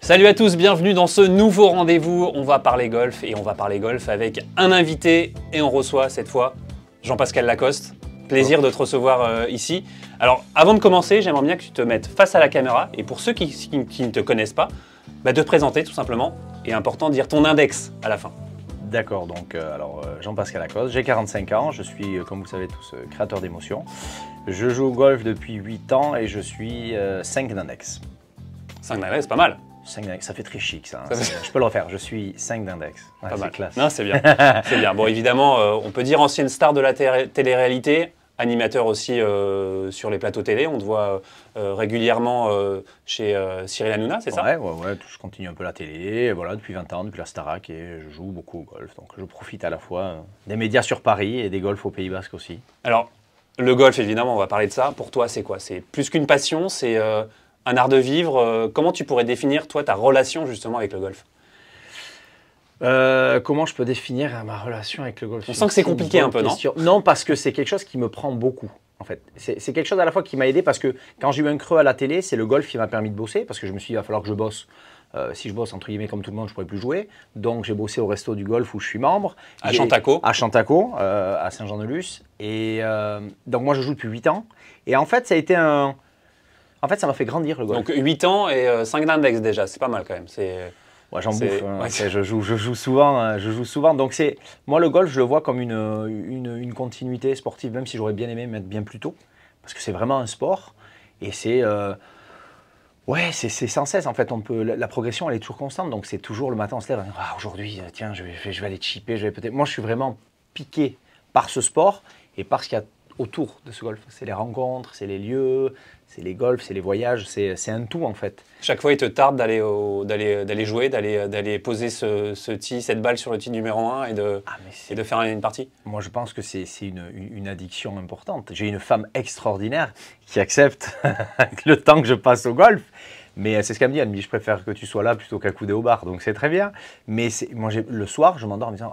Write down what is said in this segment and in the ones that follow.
Salut à tous, bienvenue dans ce nouveau rendez-vous. On va parler golf et on va parler golf avec un invité et on reçoit cette fois Jean-Pascal Lacoste. Plaisir de te recevoir ici. Alors avant de commencer, j'aimerais bien que tu te mettes face à la caméra et pour ceux qui ne te connaissent pas, de te présenter tout simplement et important de dire ton index à la fin. D'accord, donc Jean-Pascal Lacoste, j'ai 45 ans, je suis comme vous savez tous créateur d'émotions. Je joue au golf depuis 8 ans et je suis 5 d'index. 5 d'index, c'est pas mal. 5 d'index, ça fait très chic ça. Je peux le refaire, je suis 5 d'index. Ouais, pas mal. Classe. Non, c'est bien. C'est bien. Bon, évidemment, on peut dire ancienne star de la télé-réalité, animateur aussi sur les plateaux télé. On te voit régulièrement chez Cyril Hanouna, c'est ça? Ouais, je continue un peu la télé, voilà, depuis 20 ans, depuis la Starac, et je joue beaucoup au golf. Donc je profite à la fois des médias sur Paris et des golfs au Pays Basque aussi. Alors, le golf, évidemment, on va parler de ça. Pour toi, c'est quoi? C'est plus qu'une passion, c'est un art de vivre. Comment tu pourrais définir, toi, ta relation justement avec le golf? Comment je peux définir ma relation avec le golf? On sent que c'est compliqué un peu, non? Non, parce que c'est quelque chose qui me prend beaucoup, en fait. C'est quelque chose à la fois qui m'a aidé, parce que quand j'ai eu un creux à la télé, c'est le golf qui m'a permis de bosser, parce que je me suis dit, il va falloir que je bosse. Si je bosse, entre guillemets, comme tout le monde, je ne pourrais plus jouer. Donc, j'ai bossé au resto du golf où je suis membre. À Chantaco. À Chantaco, à Saint-Jean-de-Luz. Et donc, moi, je joue depuis 8 ans. Et en fait, ça a été un... En fait, ça m'a fait grandir le golf. Donc 8 ans et 5 d'index déjà, c'est pas mal quand même. Ouais, j'en bouffe. Hein. Ouais. Je joue souvent. Donc moi, le golf, je le vois comme une continuité sportive, même si j'aurais bien aimé mettre bien plus tôt. Parce que c'est vraiment un sport. Et c'est sans cesse. En fait, la progression, elle est toujours constante. Donc c'est toujours le matin, on se lève, aujourd'hui, tiens, je vais aller chipper. Moi, je suis vraiment piqué par ce sport et par ce qu'il y a autour de ce golf. C'est les rencontres, c'est les lieux, c'est les golfs, c'est les voyages, c'est un tout en fait. Chaque fois, il te tarde d'aller jouer, d'aller poser cette balle sur le tee numéro 1 et de faire une partie. Moi, je pense que c'est une addiction importante. J'ai une femme extraordinaire qui accepte le temps que je passe au golf. Mais c'est ce qu'elle me dit. Elle me dit, je préfère que tu sois là plutôt qu'à couder au bar. Donc c'est très bien. Mais moi, le soir, je m'endors en me disant,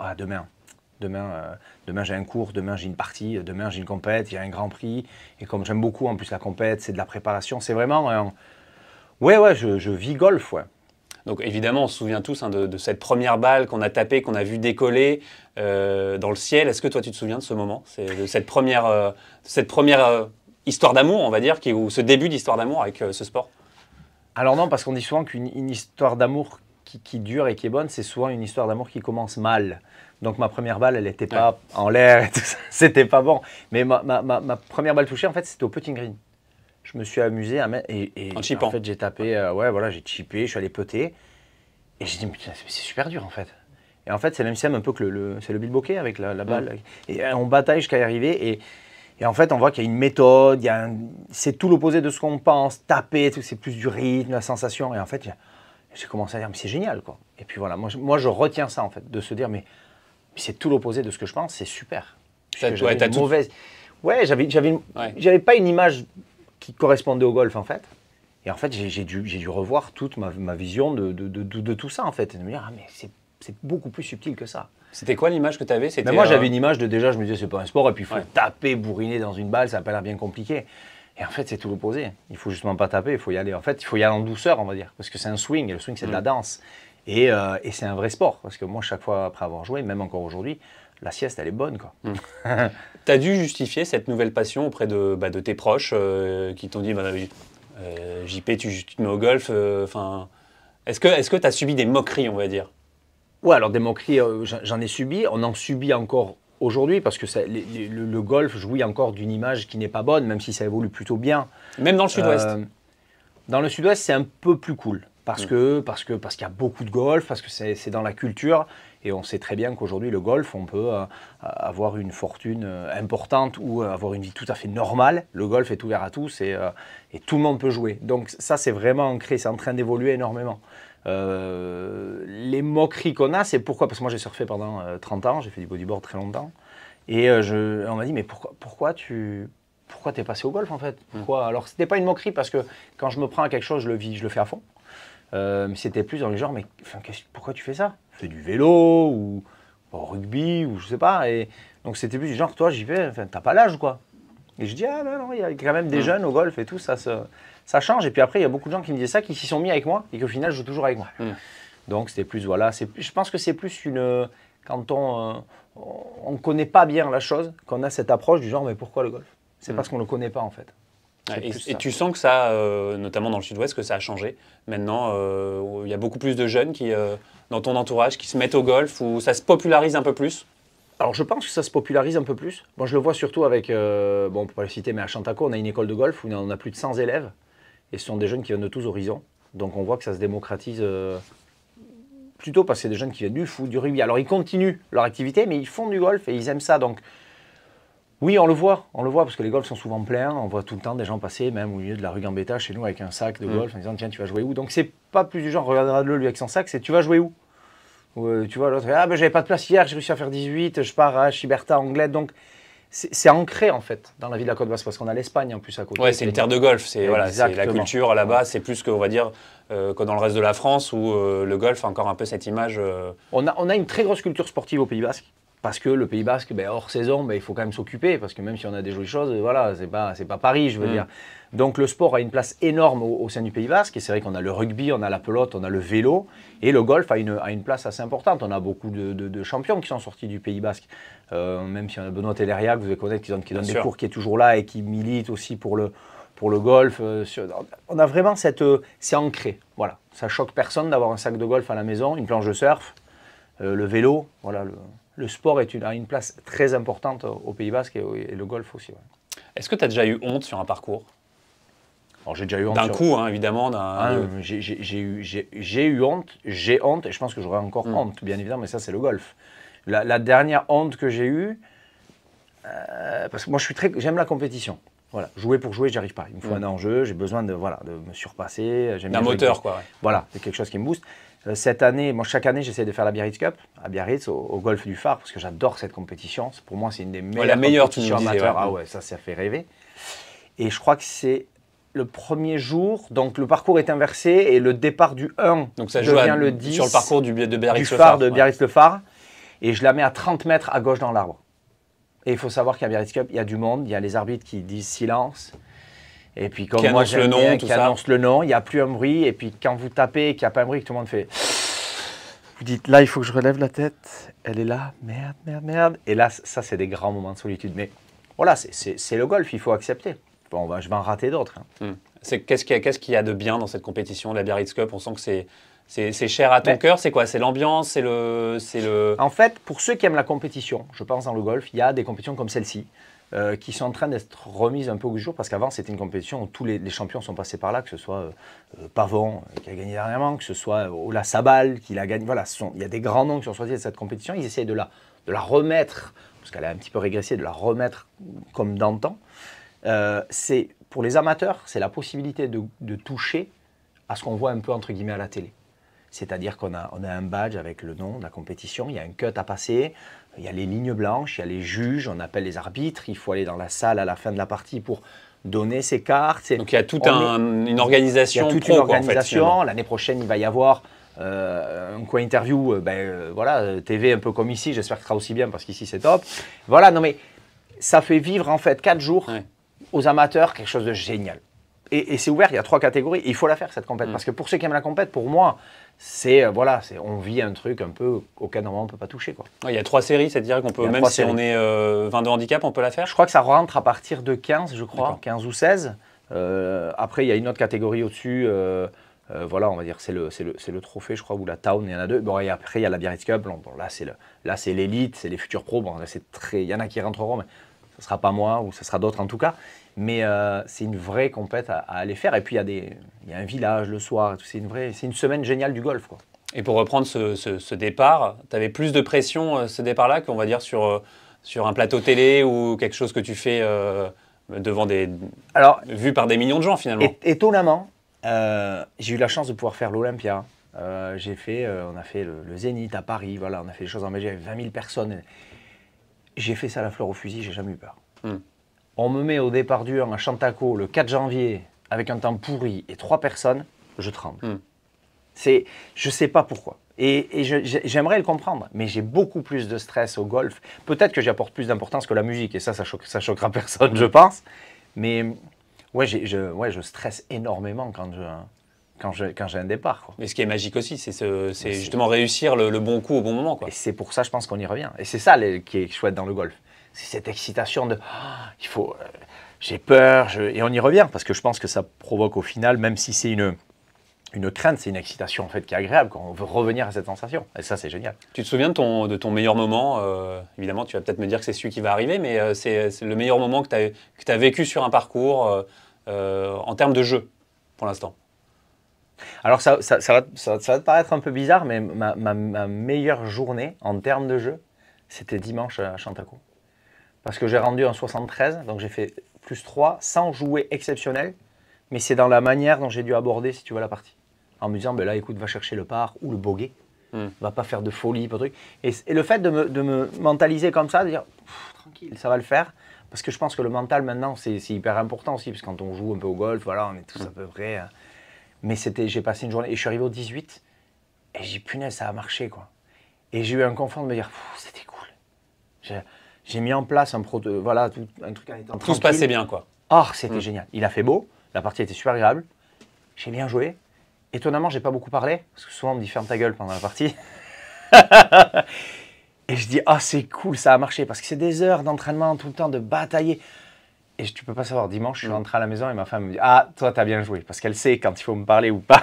demain j'ai un cours, demain j'ai une partie, demain j'ai une compète, il y a un grand prix. Et comme j'aime beaucoup en plus la compète, c'est de la préparation. C'est vraiment je vis golf, ouais. Donc évidemment, on se souvient tous de cette première balle qu'on a tapée, qu'on a vu décoller dans le ciel. Est-ce que toi tu te souviens de ce moment? De cette première histoire d'amour, on va dire, ou ce début d'histoire d'amour avec ce sport? Alors non, parce qu'on dit souvent qu'une histoire d'amour qui dure et qui est bonne, c'est souvent une histoire d'amour qui commence mal. Donc ma première balle, elle n'était pas en l'air et tout ça, c'était pas bon. Mais ma première balle touchée, en fait, c'était au putting green. Je me suis amusé à mettre en chippant. En fait, j'ai tapé, j'ai chippé, je suis allé putter. Et j'ai dit, mais putain, c'est super dur en fait. Et en fait, c'est le même système un peu que c'est le bilboquet avec la balle. Et on bataille jusqu'à y arriver. Et en fait, on voit qu'il y a une méthode, c'est tout l'opposé de ce qu'on pense. Taper, c'est plus du rythme, la sensation. Et en fait, j'ai commencé à dire, mais c'est génial, quoi. Et puis voilà, moi je retiens ça, en fait, de se dire, mais c'est tout l'opposé de ce que je pense, c'est super. J'avais pas une image qui correspondait au golf, en fait. Et en fait, j'ai dû revoir toute ma vision de tout ça, en fait. Et de me dire, mais c'est beaucoup plus subtil que ça. C'était quoi l'image que tu avais? Moi, j'avais une image déjà, je me disais, c'est pas un sport, et puis il faut taper, bourriner dans une balle, ça n'a pas l'air bien compliqué. Et en fait, c'est tout l'opposé. Il faut justement pas taper, il faut y aller. En fait, il faut y aller en douceur, on va dire, parce que c'est un swing, et le swing, c'est de la danse. Et c'est un vrai sport, parce que moi, chaque fois après avoir joué, même encore aujourd'hui, la sieste, elle est bonne, quoi. Tu as dû justifier cette nouvelle passion auprès de tes proches qui t'ont dit, JP, tu te mets au golf. Est-ce que tu as subi des moqueries, on va dire? Ouais, alors des moqueries, j'en ai subi. On en subit encore aujourd'hui, parce que le golf jouit encore d'une image qui n'est pas bonne, même si ça évolue plutôt bien. Même dans le sud-ouest? Dans le sud-ouest, c'est un peu plus cool. Parce qu'il y a beaucoup de golf, parce que c'est dans la culture. Et on sait très bien qu'aujourd'hui, le golf, on peut avoir une fortune importante ou avoir une vie tout à fait normale. Le golf est ouvert à tous et tout le monde peut jouer. Donc ça, c'est vraiment ancré, c'est en train d'évoluer énormément. Les moqueries qu'on a, c'est pourquoi? Parce que moi, j'ai surfé pendant 30 ans, j'ai fait du bodyboard très longtemps. Et on m'a dit, mais pourquoi tu es passé au golf, en fait? Pourquoi? Alors, ce n'était pas une moquerie, parce que quand je me prends à quelque chose, je le fais à fond. Mais c'était plus dans le genre, mais pourquoi tu fais ça? Fais du vélo ou au rugby ou je sais pas. Et donc c'était plus du genre, toi j'y vais, t'as pas l'âge quoi. Et je dis, ah non, il y a quand même des jeunes au golf et tout, ça change. Et puis après, il y a beaucoup de gens qui me disaient ça, qui s'y sont mis avec moi et qu'au final, je joue toujours avec moi. Donc c'était plus, voilà, je pense que c'est plus quand on ne connaît pas bien la chose, qu'on a cette approche du genre, mais pourquoi le golf? C'est parce qu'on ne le connaît pas en fait. Et tu sens que ça, notamment dans le sud-ouest, que ça a changé. Maintenant, il y a beaucoup plus de jeunes dans ton entourage qui se mettent au golf, où ça se popularise un peu plus. Alors je pense que ça se popularise un peu plus. Moi je le vois surtout avec, bon on peut pas le citer, mais à Chantaco, on a une école de golf où on a plus de 100 élèves. Et ce sont des jeunes qui viennent de tous horizons. Donc on voit que ça se démocratise plutôt parce que c'est des jeunes qui viennent du foot, du rugby. Alors ils continuent leur activité, mais ils font du golf et ils aiment ça. Donc oui, on le voit parce que les golfs sont souvent pleins. On voit tout le temps des gens passer, même au milieu de la rue Gambetta, chez nous, avec un sac de golf en disant tiens, tu vas jouer où? Donc c'est pas plus du genre, regardera-le lui avec son sac, c'est tu vas jouer où? Tu vois, l'autre, ah ben j'avais pas de place hier, j'ai réussi à faire 18, je pars à Chiberta, Anglette. Donc c'est ancré en fait dans la vie de la Côte Basque parce qu'on a l'Espagne en plus à côté. Ouais, c'est une terre de golf, c'est la culture là-bas, c'est plus que, on va dire, que dans le reste de la France où le golf a encore un peu cette image. On a une très grosse culture sportive au Pays Basque. Parce que le Pays Basque, hors saison, il faut quand même s'occuper. Parce que même si on a des jolies choses, voilà, c'est pas Paris, je veux dire. Donc le sport a une place énorme au sein du Pays Basque. Et c'est vrai qu'on a le rugby, on a la pelote, on a le vélo. Et le golf a une place assez importante. On a beaucoup de champions qui sont sortis du Pays Basque. Même si on a Benoît Telleria, que vous devez connaître, qui donne des cours, qui est toujours là et qui milite aussi pour le golf. On a vraiment c'est ancré. Voilà. Ça choque personne d'avoir un sac de golf à la maison, une planche de surf, le vélo. Voilà, le sport a une place très importante au Pays Basque et le golf aussi. Ouais. Est-ce que tu as déjà eu honte sur un parcours? Alors, j'ai déjà eu honte. D'un coup, hein, évidemment. J'ai eu honte, j'ai honte, et je pense que j'aurai encore honte, bien évidemment, mais ça, c'est le golf. La dernière honte que j'ai eue, parce que moi, j'aime la compétition. Voilà, jouer pour jouer, j'y arrive pas. Il me faut un enjeu, j'ai besoin de me surpasser. Un moteur, quoi. Ouais. Voilà, c'est quelque chose qui me booste. Cette année, moi, chaque année, j'essaie de faire la Biarritz Cup à Biarritz, au golf du Phare, parce que j'adore cette compétition. Pour moi, c'est une des meilleures compétitions amateurs. Ah ouais, ça fait rêver. Et je crois que c'est le premier jour, donc le parcours est inversé et le départ du 1 donc ça devient le 10 sur le parcours de Biarritz le Phare. De Biarritz le Phare. Et je la mets à 30 mètres à gauche dans l'arbre. Et il faut savoir qu'à Biarritz Cup, il y a du monde, il y a les arbitres qui disent silence. Et puis comme moi j'aime bien, qui annonce le nom, il n'y a plus un bruit. Et puis quand vous tapez et qu'il n'y a pas un bruit, que tout le monde fait... Vous dites, là il faut que je relève la tête, elle est là, merde. Et là, ça c'est des grands moments de solitude. Mais voilà, c'est le golf, il faut accepter. Bon, je vais en rater d'autres. Hein. Qu'est-ce qu'il y a de bien dans cette compétition, la Biarritz Cup? On sent que c'est cher à ton cœur, c'est quoi? C'est l'ambiance, c'est le... En fait, pour ceux qui aiment la compétition, je pense dans le golf, il y a des compétitions comme celle-ci qui sont en train d'être remises un peu au jour parce qu'avant, c'était une compétition où tous les champions sont passés par là, que ce soit Pavon qui a gagné dernièrement, que ce soit Ola Sabal qui l'a gagné. Voilà, il y a des grands noms qui sont choisis de cette compétition. Ils essayent de la remettre, parce qu'elle a un petit peu régressé, de la remettre comme d'antan. C'est pour les amateurs, c'est la possibilité de toucher à ce qu'on voit un peu entre guillemets à la télé. C'est-à-dire qu'on a un badge avec le nom de la compétition, il y a un cut à passer, il y a les lignes blanches, il y a les juges, on appelle les arbitres, il faut aller dans la salle à la fin de la partie pour donner ses cartes. Donc il y a toute une organisation. Il y a toute une organisation. L'année prochaine, il va y avoir un coin interview, voilà, TV un peu comme ici, j'espère que ce sera aussi bien parce qu'ici c'est top. Voilà, non mais ça fait vivre en fait 4 jours aux amateurs quelque chose de génial. Et c'est ouvert, il y a 3 catégories, et il faut la faire cette compète. Parce que pour ceux qui aiment la compète, pour moi, on vit un truc un peu auquel normalement on ne peut pas toucher. Quoi. Il y a 3 séries, c'est-à-dire qu'on peut, même si on est 20 de handicap, on peut la faire? Je crois que ça rentre à partir de 15, je crois, 15 ou 16. Après, il y a une autre catégorie au-dessus, voilà, on va dire, c'est le trophée, je crois, ou la Town, il y en a 2. Bon, et après, il y a la Biarritz Cup, bon, là c'est l'élite, c'est les futurs pros, bon, il y en a qui rentreront, mais ce ne sera pas moi, ou ce sera d'autres en tout cas. Mais c'est une vraie compète à aller faire. Et puis, il y a un village le soir. C'est une semaine géniale du golf. Quoi. Et pour reprendre ce départ, tu avais plus de pression ce départ-là qu'on va dire sur un plateau télé ou quelque chose que tu fais devant vu par des millions de gens finalement. Étonnamment, j'ai eu la chance de pouvoir faire l'Olympia. On a fait le Zénith à Paris. Voilà, on a fait des choses en Belgique avec 20 000 personnes. J'ai fait ça à la fleur au fusil, j'ai jamais eu peur. On me met au départ du 1 à Chantaco le 4 janvier avec un temps pourri et 3 personnes, je tremble. Je ne sais pas pourquoi. Et j'aimerais le comprendre, mais j'ai beaucoup plus de stress au golf. Peut-être que j'apporte plus d'importance que la musique, et ça choquera personne, je pense. Mais ouais, je stresse énormément quand j'ai un départ, quoi. Mais ce qui est magique aussi, c'est justement réussir le bon coup au bon moment, quoi. Et c'est pour ça, je pense qu'on y revient. Et c'est ça qui est chouette dans le golf. C'est cette excitation de il faut, j'ai peur, et on y revient, parce que je pense que ça provoque au final, même si c'est une crainte, c'est une excitation en fait qui est agréable, quand on veut revenir à cette sensation. Et ça, c'est génial. Tu te souviens de ton meilleur moment évidemment, tu vas peut-être me dire que c'est celui qui va arriver, mais c'est le meilleur moment que tu as vécu sur un parcours en termes de jeu, pour l'instant. Alors, ça va te paraître un peu bizarre, mais ma meilleure journée en termes de jeu, c'était dimanche à Chantaco. Parce que j'ai rendu en 73, donc j'ai fait +3 sans jouer exceptionnel, mais c'est dans la manière dont j'ai dû aborder, si tu veux, la partie. En me disant, ben là, écoute, va chercher le par ou le bogey, va pas faire de folie, pas de truc. Et le fait de me mentaliser comme ça, de dire, tranquille, ça va le faire, parce que je pense que le mental, maintenant, c'est hyper important aussi, parce que quand on joue un peu au golf, voilà, on est tous à peu près... Mais j'ai passé une journée, et je suis arrivé au 18, et j'ai dit, punaise, ça a marché, quoi. Et j'ai eu un confort de me dire, c'était cool. J'ai mis en place un truc en étant Tout se passait bien, quoi. Oh, c'était génial. Il a fait beau, la partie était super agréable, j'ai bien joué. Étonnamment, j'ai pas beaucoup parlé, parce que souvent on me dit ferme ta gueule pendant la partie. Et je dis, c'est cool, ça a marché, parce que c'est des heures d'entraînement tout le temps, de batailler. Et tu peux pas savoir, dimanche, je suis rentré à la maison et ma femme me dit, toi, t'as bien joué, parce qu'elle sait quand il faut me parler ou pas.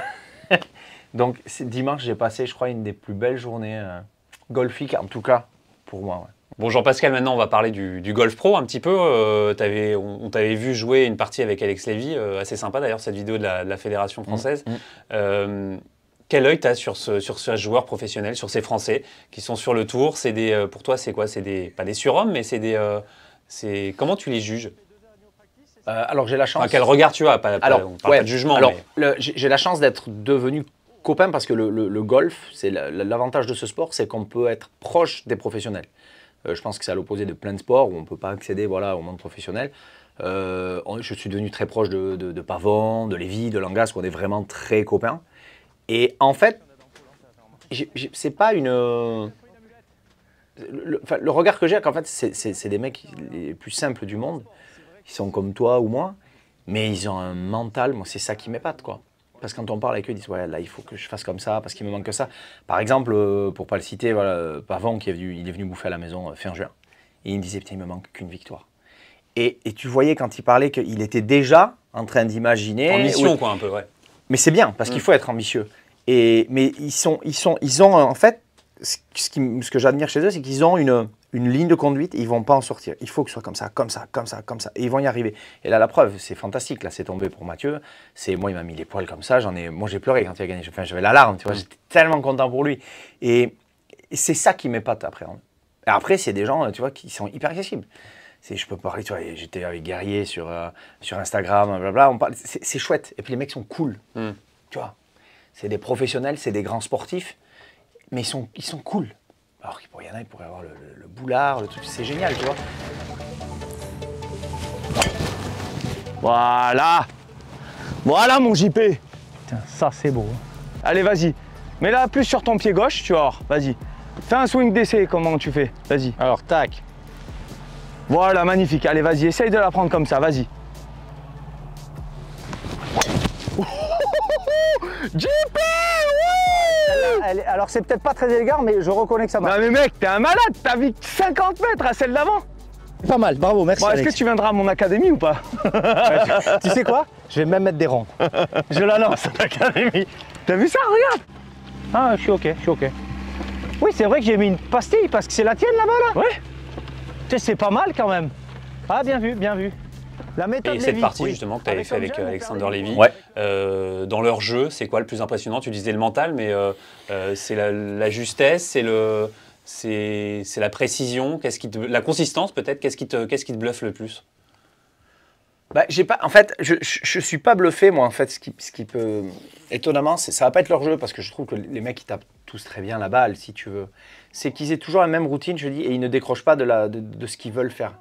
Donc, dimanche, j'ai passé, je crois, une des plus belles journées golfiques, en tout cas, pour moi. Ouais. Bon, Jean-Pascal, maintenant, on va parler du golf pro un petit peu. On t'avait vu jouer une partie avec Alex Lévy, assez sympa d'ailleurs, cette vidéo de la Fédération française. Quel œil tu as sur ce joueur professionnel, sur ces Français qui sont sur le tour? Pour toi, c'est quoi? Pas des surhommes, mais comment tu les juges? Alors, j'ai la chance... quel regard tu as? On parle pas de jugement. Alors, j'ai la chance d'être devenu copain parce que le golf, c'est l'avantage de ce sport, c'est qu'on peut être proche des professionnels. Je pense que c'est à l'opposé de plein de sports où on ne peut pas accéder au monde professionnel. Je suis devenu très proche de Pavon, de Lévy, de Langas, où on est vraiment très copains. Et en fait, c'est pas une... Le regard que j'ai, qu'en fait, c'est des mecs les plus simples du monde. Ils sont comme toi ou moi, mais ils ont un mental, moi c'est ça qui m'épate, quoi. Parce que quand on parle avec eux, ils disent, ouais, là il faut que je fasse comme ça, parce qu'il me manque que ça. Par exemple, pour pas le citer, voilà, Pavon, il est venu bouffer à la maison fin juin, et il me disait, putain, il me manque qu'une victoire. Et tu voyais quand il parlait qu'il était déjà en train d'imaginer... Ambition, quoi, un peu, ouais. Mais c'est bien, parce qu'il faut être ambitieux. Mais ils ont en fait, ce que j'admire chez eux, c'est qu'ils ont une ligne de conduite et ils ne vont pas en sortir. Il faut que ce soit comme ça, comme ça, comme ça, comme ça. Et ils vont y arriver. Et là, la preuve, c'est fantastique. Là, c'est tombé pour Mathieu. Moi, il m'a mis les poils comme ça. Moi, j'ai pleuré quand il a gagné. Enfin, j'avais la larme, tu vois. J'étais tellement content pour lui. Et c'est ça qui m'épate après. Et après, c'est des gens, tu vois, qui sont hyper accessibles. Je peux parler, tu vois, j'étais avec Guerrier sur Instagram, blablabla. C'est chouette. Et puis, les mecs sont cool. Tu vois. C'est des professionnels, c'est des grands sportifs. Mais ils sont cool. Alors qu'il y en a, ils pourraient avoir le boulard, le truc, c'est génial, tu vois. Voilà mon JP. Putain, ça c'est beau. Allez, vas-y. Mets-la plus sur ton pied gauche, tu vas voir. Vas-y. Fais un swing d'essai, comment tu fais? Vas-y. Alors, tac. Voilà, magnifique. Allez, vas-y, essaye de la prendre comme ça, vas-y. JP! Alors c'est peut-être pas très élégant, mais je reconnais que ça marche. Non mais mec, t'es un malade, t'as vu 50 mètres à celle d'avant. Pas mal, bravo, merci. Bon, est-ce que tu viendras à mon académie ou pas? Tu sais quoi? Je vais même mettre des rangs. Je la lance à l'académie. T'as vu ça? Regarde. Ah, je suis ok. Oui, c'est vrai que j'ai mis une pastille parce que c'est la tienne là-bas, là. Ouais. Tu sais, c'est pas mal quand même. Ah, bien vu, bien vu. La méthode et cette partie justement que tu avais fait avec Alexander Lévy, dans leur jeu, c'est quoi le plus impressionnant? Tu disais le mental, mais c'est la justesse, c'est la précision, la consistance peut-être, qu'est-ce qui te bluffe le plus? En fait, je suis pas bluffé, moi, en fait, ce qui peut... Étonnamment, ça va pas être leur jeu, parce que je trouve que les mecs, ils tapent tous très bien la balle, si tu veux. C'est qu'ils aient toujours la même routine, je dis, et ils ne décrochent pas de ce qu'ils veulent faire.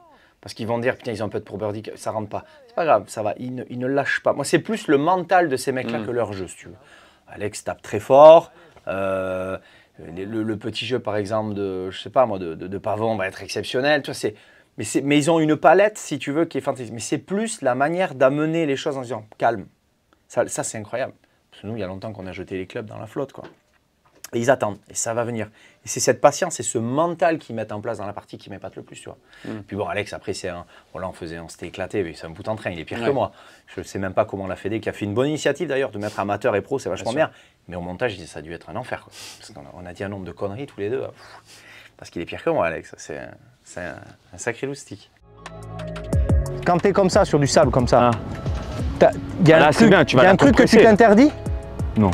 Parce qu'ils vont dire, putain, ils ont un peu de pour birdie, ça rentre pas. C'est pas grave, ça va, ils ne lâchent pas. Moi, c'est plus le mental de ces mecs-là que leur jeu, si tu veux. Alex tape très fort. Le petit jeu, par exemple, je sais pas moi, de Pavon va être exceptionnel. Tu vois, mais ils ont une palette, si tu veux, qui est fantastique. Mais c'est plus la manière d'amener les choses en disant calme. Ça c'est incroyable. Parce que nous, il y a longtemps qu'on a jeté les clubs dans la flotte, quoi. Et ils attendent, et ça va venir. Et c'est cette patience et ce mental qu'ils mettent en place dans la partie qui m'épate le plus, tu vois. Puis bon, Alex, après, on s'était éclaté, mais c'est un bout en train, il est pire que moi. Je ne sais même pas comment la Fédé, qui a fait une bonne initiative d'ailleurs, de mettre amateur et pro, c'est vachement bien. Mais au montage, ça a dû être un enfer, quoi. Parce qu'on a dit un nombre de conneries tous les deux. Parce qu'il est pire que moi, Alex. C'est un sacré loustique. Quand tu es comme ça, sur du sable comme ça, il y a un truc que tu t'interdis? Non.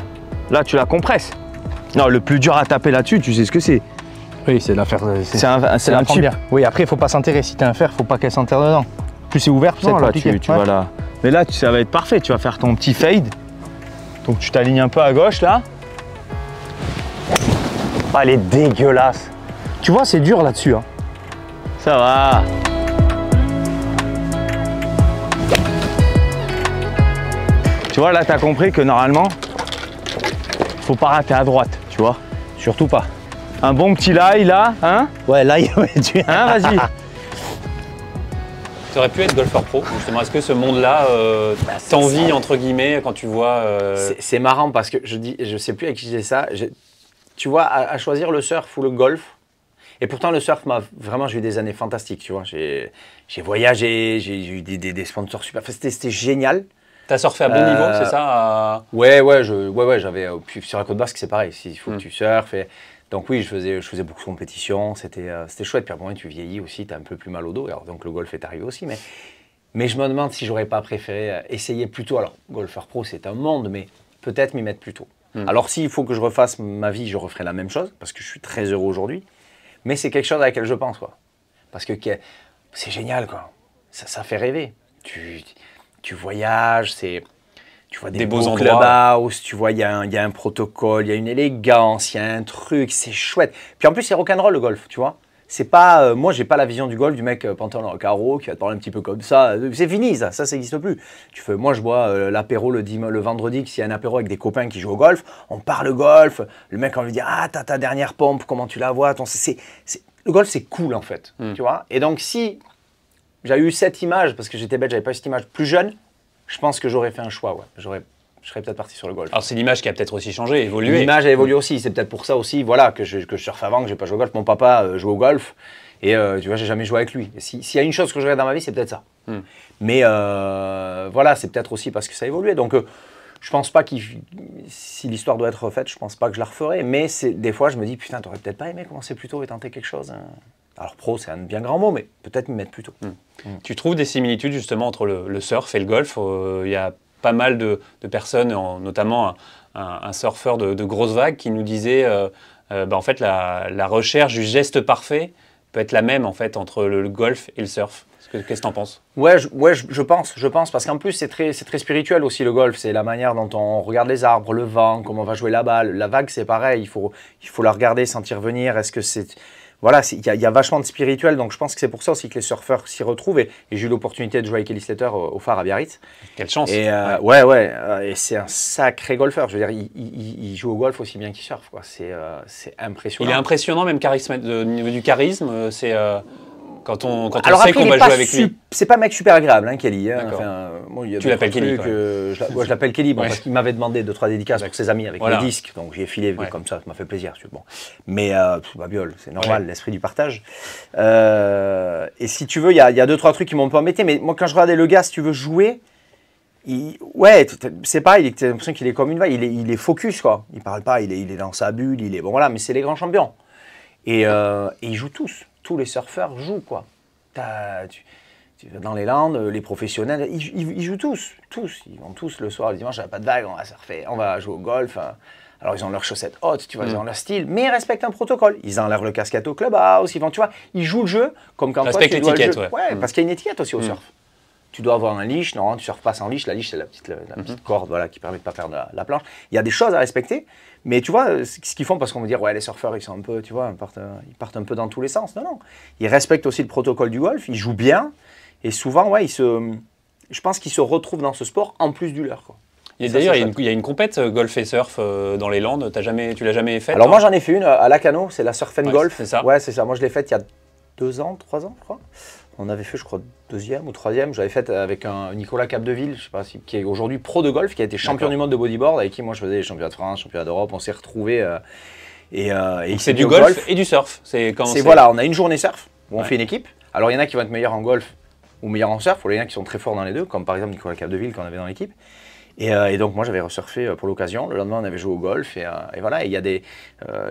Là, tu la compresses. Non, le plus dur à taper là-dessus, tu sais ce que c'est. Oui, c'est l'affaire. C'est un chip. Oui, après, il faut pas s'enterrer. Si tu as un fer, il faut pas qu'elle s'enterre dedans. Plus c'est ouvert, plus c'est compliqué. Tu vas là. Mais là, ça va être parfait. Tu vas faire ton petit fade. Donc, tu t'alignes un peu à gauche, là. Ah, elle est dégueulasse. Tu vois, c'est dur là-dessus. Hein. Ça va. Tu vois, là, tu as compris que normalement, faut pas rater à droite, tu vois. Surtout pas. Un bon petit lie, là, hein. Ouais, là, il aurait dû. Hein, vas-y. Tu aurais pu être golfeur pro, justement. Est-ce que ce monde-là t'envie, entre guillemets, quand tu vois… C'est marrant parce que je sais plus à qui je disais ça. Tu vois, à choisir le surf ou le golf, et pourtant le surf, j'ai eu des années fantastiques, tu vois. J'ai voyagé, j'ai eu des sponsors super, c'était génial. T'as surfé à bon niveau, c'est ça Ouais, j'avais… Puis sur la côte basque, c'est pareil, il faut que tu surfes. Donc oui, je faisais beaucoup de compétitions, c'était chouette. Puis à un moment, tu vieillis aussi, tu as un peu plus mal au dos. Alors, donc le golf est arrivé aussi. Mais je me demande si j'aurais pas préféré essayer plus tôt. Alors, golfeur pro, c'est un monde, mais peut-être m'y mettre plus tôt. Alors s'il faut que je refasse ma vie, je referai la même chose, parce que je suis très heureux aujourd'hui. Mais c'est quelque chose à laquelle je pense, quoi. Parce que c'est génial, quoi. Ça fait rêver. Tu voyages, tu vois des beaux clubhouse, tu vois, il y a un protocole, il y a une élégance, il y a un truc, c'est chouette. Puis en plus, c'est rock'n'roll le golf, tu vois. C'est pas, moi, j'ai pas la vision du golf du mec pantalon à carreau qui va te parler un petit peu comme ça. C'est fini, ça n'existe plus. Moi, je bois l'apéro le vendredi, s'il y a un apéro avec des copains qui jouent au golf, on parle golf. Le mec, on lui dit, ah, t'as ta dernière pompe, comment tu la vois? Le golf, c'est cool en fait, tu vois. Et donc, si j'avais eu cette image, parce que j'étais bête, j'avais pas eu cette image plus jeune, je pense que j'aurais fait un choix, ouais. Je serais peut-être parti sur le golf. Alors c'est l'image qui a peut-être aussi changé, évolué. L'image a évolué aussi, c'est peut-être pour ça aussi, voilà, que je surfe avant, que j'ai pas joué au golf. Mon papa joue au golf et tu vois, j'ai jamais joué avec lui. S'il y a une chose que je regarde dans ma vie, c'est peut-être ça. Mais voilà, c'est peut-être aussi parce que ça a évolué. Donc je pense pas si l'histoire doit être refaite, je pense pas que je la referai. Mais des fois, je me dis, putain, t'aurais peut-être pas aimé commencer plus tôt et tenter quelque chose. Alors pro, c'est un bien grand mot, mais peut-être m'y mettre plus tôt. Tu trouves des similitudes justement entre le surf et le golf? Il y a pas mal de personnes, notamment un surfeur de grosses vagues qui nous disait en fait la recherche du geste parfait peut être la même en fait entre le golf et le surf. Qu'est-ce que tu en penses? Ouais, je pense, parce qu'en plus c'est très spirituel aussi le golf, c'est la manière dont on regarde les arbres, le vent, comment on va jouer la balle. La vague c'est pareil, il faut la regarder, sentir venir, est-ce que c'est… Voilà, il y a vachement de spirituel, donc je pense que c'est pour ça aussi que les surfeurs s'y retrouvent. Et j'ai eu l'opportunité de jouer avec Kelly Slater au phare à Biarritz. Quelle chance! Et et c'est un sacré golfeur. Je veux dire, il joue au golf aussi bien qu'il surfe, quoi. C'est impressionnant. Il est impressionnant, même au niveau du charisme. C'est quand on alors sait après, qu'on va jouer avec lui. C'est pas un mec super agréable, hein, Kelly. Hein. Enfin, tu l'appelles Kelly, je l'appelle Kelly, parce qu'il m'avait demandé 2-3 dédicaces pour ses amis avec les disques. Donc j'y ai filé comme ça m'a fait plaisir. Bon. Mais babiole, c'est normal, l'esprit du partage. Et si tu veux, il y a 2-3 trucs qui m'ont un peu embêté. Mais moi, quand je regardais le gars, si tu veux jouer, c'est pas, j'ai l'impression qu'il est comme une vague. Il est focus, quoi. Il parle pas, il est dans sa bulle. Bon, voilà, mais c'est les grands champions. Et ils jouent tous. Tous les surfeurs jouent, quoi. Tu vas dans les Landes, les professionnels, ils jouent tous. Ils vont tous le soir, le dimanche, il n'y a pas de vague, on va surfer, on va jouer au golf. Alors ils ont leurs chaussettes hautes, tu vois, ils ont leur style, mais ils respectent un protocole. Ils enlèvent le casquette au clubhouse, tu vois, ils jouent le jeu comme quand toi tu dois le jeu. Ouais, parce qu'il y a une étiquette aussi au surf. Tu dois avoir un leash, non, tu surfes pas sans leash. La leash, c'est la petite corde, voilà, qui permet de pas perdre la planche. Il y a des choses à respecter, mais tu vois, ce qu'ils font, parce qu'on me dit, ouais, les surfeurs, ils sont un peu, tu vois, ils partent un peu dans tous les sens. Non. Ils respectent aussi le protocole du golf, ils jouent bien, et souvent, ouais, je pense qu'ils se retrouvent dans ce sport en plus du leur, quoi. D'ailleurs, il y a une compète golf et surf dans les Landes. Tu l'as jamais faite? Alors moi, j'en ai fait une à Lacano, c'est la Surf and Golf. C'est ça. Ouais, c'est ça. Moi, je l'ai faite il y a 2 ans, 3 ans, je crois. On avait fait, je crois, 2e ou 3e. J'avais fait avec un Nicolas Capdeville, je sais pas, qui est aujourd'hui pro de golf, qui a été champion du monde de bodyboard, avec qui moi je faisais les championnats de France, championnats d'Europe. On s'est retrouvés. C'est du golf et du surf. Voilà, on a une journée surf où on fait une équipe. Alors il y en a qui vont être meilleurs en golf ou meilleurs en surf, ou il y en a qui sont très forts dans les deux, comme par exemple Nicolas Capdeville qu'on avait dans l'équipe. Et donc moi j'avais resurfé pour l'occasion. Le lendemain on avait joué au golf et voilà. Et il y a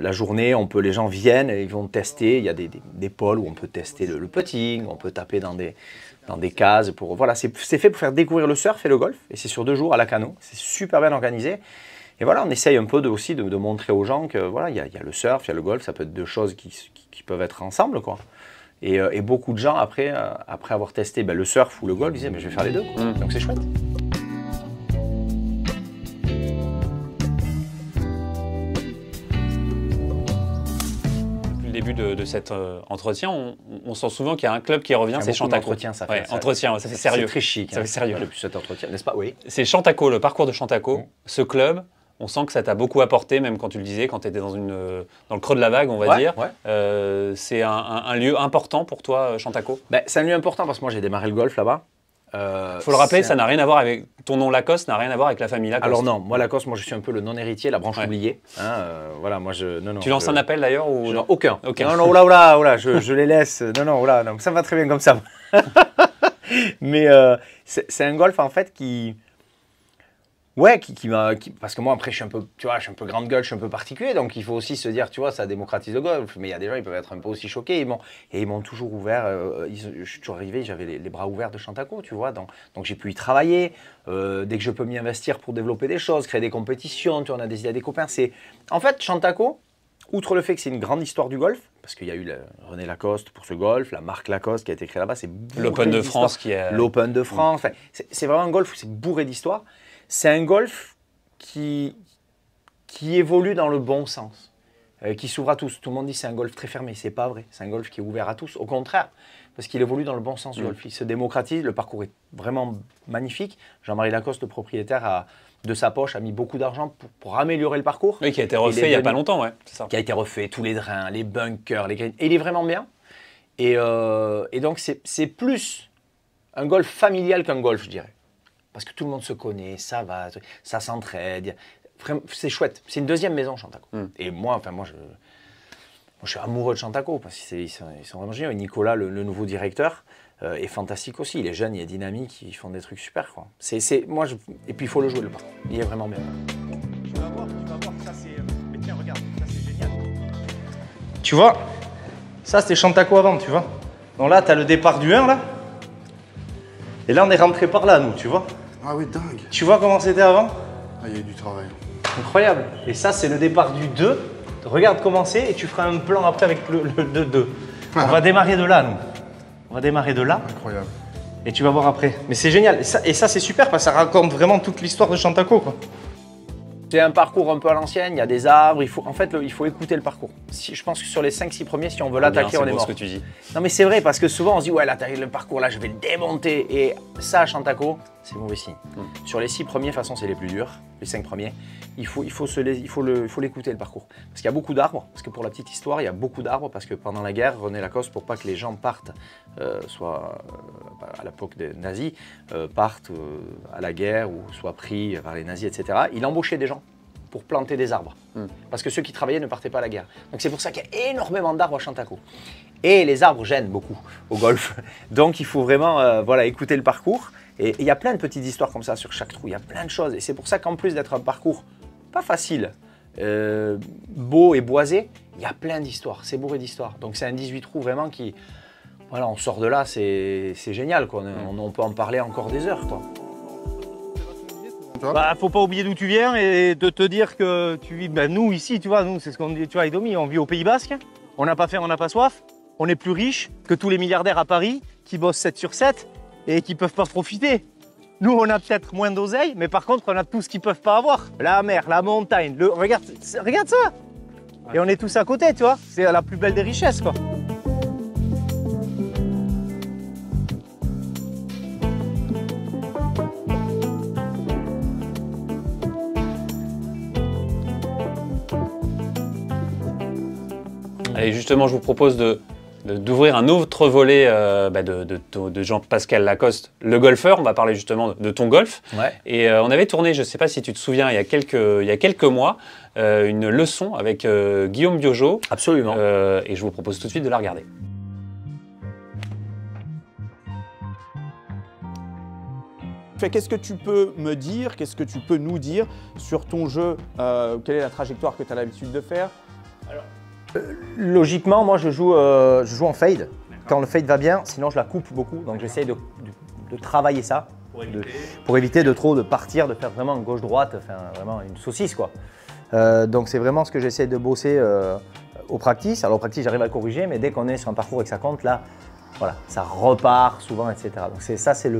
la journée, les gens viennent et ils vont tester. Il y a des pôles où on peut tester le putting, on peut taper dans des cases. Voilà, c'est fait pour faire découvrir le surf et le golf. Et c'est sur 2 jours à Lacano. C'est super bien organisé. Et voilà, on essaye un peu aussi de montrer aux gens que voilà, il y a le surf, il y a le golf. Ça peut être 2 choses qui peuvent être ensemble, quoi. Et beaucoup de gens après avoir testé le surf ou le golf disaient mais je vais faire les deux, quoi. Donc c'est chouette. Début de cet entretien, on sent souvent qu'il y a un club qui revient, c'est Chantaco. Entretien, ça fait sérieux. C'est très chic. Ça fait sérieux. Depuis cet entretien, n'est-ce pas? Oui. C'est Chantaco, le parcours de Chantaco. Ce club, on sent que ça t'a beaucoup apporté, même quand tu le disais, quand tu étais dans le creux de la vague, on va dire. Ouais. C'est un lieu important pour toi, Chantaco? C'est un lieu important parce que moi j'ai démarré le golf là-bas. Faut le rappeler, ça n'a rien à voir avec ton nom Lacoste, n'a rien à voir avec la famille Lacoste. Alors non, moi Lacoste, je suis un peu le non-héritier, la branche oubliée. Voilà, moi tu lances un appel d'ailleurs ou non, aucun. Non, oula, je les laisse. Non, ça va très bien comme ça. Mais c'est un golf en fait qui parce que moi après je suis un peu, tu vois, je suis un peu grande gueule, je suis un peu particulier, donc il faut aussi se dire, tu vois, ça démocratise le golf. Mais il y a des gens, ils peuvent être un peu aussi choqués. Ils m'ont toujours ouvert. Je suis toujours arrivé, j'avais les bras ouverts de Chantaco, tu vois. Donc j'ai pu y travailler. Dès que je peux m'y investir pour développer des choses, créer des compétitions, tu vois, on a des idées à des copains. En fait, Chantaco, outre le fait que c'est une grande histoire du golf, parce qu'il y a eu René Lacoste pour ce golf, la marque Lacoste qui a été créée là-bas, c'est l'Open de France l'Open de France. Enfin, c'est vraiment un golf où c'est bourré d'histoire. C'est un golf qui évolue dans le bon sens, qui s'ouvre à tous. Tout le monde dit que c'est un golf très fermé, c'est pas vrai. C'est un golf qui est ouvert à tous, au contraire, parce qu'il évolue dans le bon sens du golf. Il se démocratise, le parcours est vraiment magnifique. Jean-Marie Lacoste, le propriétaire, de sa poche, a mis beaucoup d'argent pour améliorer le parcours. Oui, qui a été refait il n'y a pas longtemps, ouais. C'est ça. Qui a été refait, tous les drains, les bunkers, les greens. Et il est vraiment bien. Et donc c'est plus un golf familial qu'un golf, je dirais. Parce que tout le monde se connaît, ça va, ça s'entraide. C'est chouette. C'est une deuxième maison, Chantaco. Et moi, je suis amoureux de Chantaco parce qu'ils sont vraiment géniaux. Et Nicolas, le nouveau directeur, est fantastique aussi. Il est jeune, il est dynamique, ils font des trucs super, quoi. Et puis il faut le jouer, le parcours. Il est vraiment bien. Tu vas voir, ça c'est... Mais tiens, regarde, ça c'est génial. Tu vois, ça c'était Chantaco avant, tu vois. Donc là, tu as le départ du 1, là. Et là, on est rentré par là, nous, tu vois. Ah oui, dingue. Tu vois comment c'était avant? Ah, il y a eu du travail. Incroyable. Et ça, c'est le départ du 2. Regarde comment c'est et tu feras un plan après avec le 2. On va démarrer de là, nous. On va démarrer de là. Incroyable. Et tu vas voir après. Mais c'est génial. Et ça c'est super parce que ça raconte vraiment toute l'histoire de Chantaco, quoi. C'est un parcours un peu à l'ancienne, il y a des arbres, il faut écouter le parcours. Je pense que sur les 5-6 premiers, si on veut l'attaquer, on est mort. C'est ce que tu dis. Non mais c'est vrai, parce que souvent on se dit, ouais, l'attaquer le parcours, là, je vais le démonter. Et ça, à Chantaco, c'est mauvais signe. Sur les 6 premiers, de toute façon, c'est les plus durs, les 5 premiers. Il faut l'écouter, le parcours. Parce qu'il y a beaucoup d'arbres, parce que pour la petite histoire, il y a beaucoup d'arbres, parce que pendant la guerre, René Lacoste, pour pas que les gens partent, à l'époque des nazis, partent à la guerre ou soient pris par les nazis, etc., il embauchait des gens pour planter des arbres. Parce que ceux qui travaillaient ne partaient pas à la guerre. Donc c'est pour ça qu'il y a énormément d'arbres à Chantaco. Et les arbres gênent beaucoup au golf. Donc il faut vraiment écouter le parcours. Et il y a plein de petites histoires comme ça sur chaque trou. Il y a plein de choses. Et c'est pour ça qu'en plus d'être un parcours pas facile, beau et boisé, il y a plein d'histoires. C'est bourré d'histoires. Donc c'est un 18 trous vraiment qui... Voilà, on sort de là, c'est génial, quoi. On peut en parler encore des heures, quoi. Bah, faut pas oublier d'où tu viens et de te dire que tu vis. Bah, nous ici, tu vois, nous c'est ce qu'on dit, tu vois, Idomi, on vit au Pays Basque. On n'a pas faim, on n'a pas soif. On est plus riche que tous les milliardaires à Paris qui bossent 7 sur 7 et qui peuvent pas profiter. Nous, on a peut-être moins d'oseille, mais par contre, on a tout ce qu'ils peuvent pas avoir. La mer, la montagne, regarde ça. Et on est tous à côté, tu vois. C'est la plus belle des richesses, quoi. Allez, justement, je vous propose d'ouvrir un autre volet de Jean-Pascal Lacoste, le golfeur. On va parler justement de ton golf. Ouais. Et on avait tourné, je ne sais pas si tu te souviens, il y a quelques mois, une leçon avec Guillaume Biojo. Absolument. Et je vous propose tout de suite de la regarder. Qu'est-ce que tu peux me dire, qu'est-ce que tu peux nous dire sur ton jeu? Quelle est la trajectoire que tu as l'habitude de faire? Logiquement, moi, je joue en fade. Quand le fade va bien, sinon je la coupe beaucoup. Donc j'essaye de travailler ça pour éviter de partir, de faire vraiment une gauche-droite, enfin vraiment une saucisse, quoi. Donc c'est vraiment ce que j'essaie de bosser au practice. Alors au practice, j'arrive à le corriger, mais dès qu'on est sur un parcours et que ça compte, là, voilà, ça repart souvent, etc. Donc ça, c'est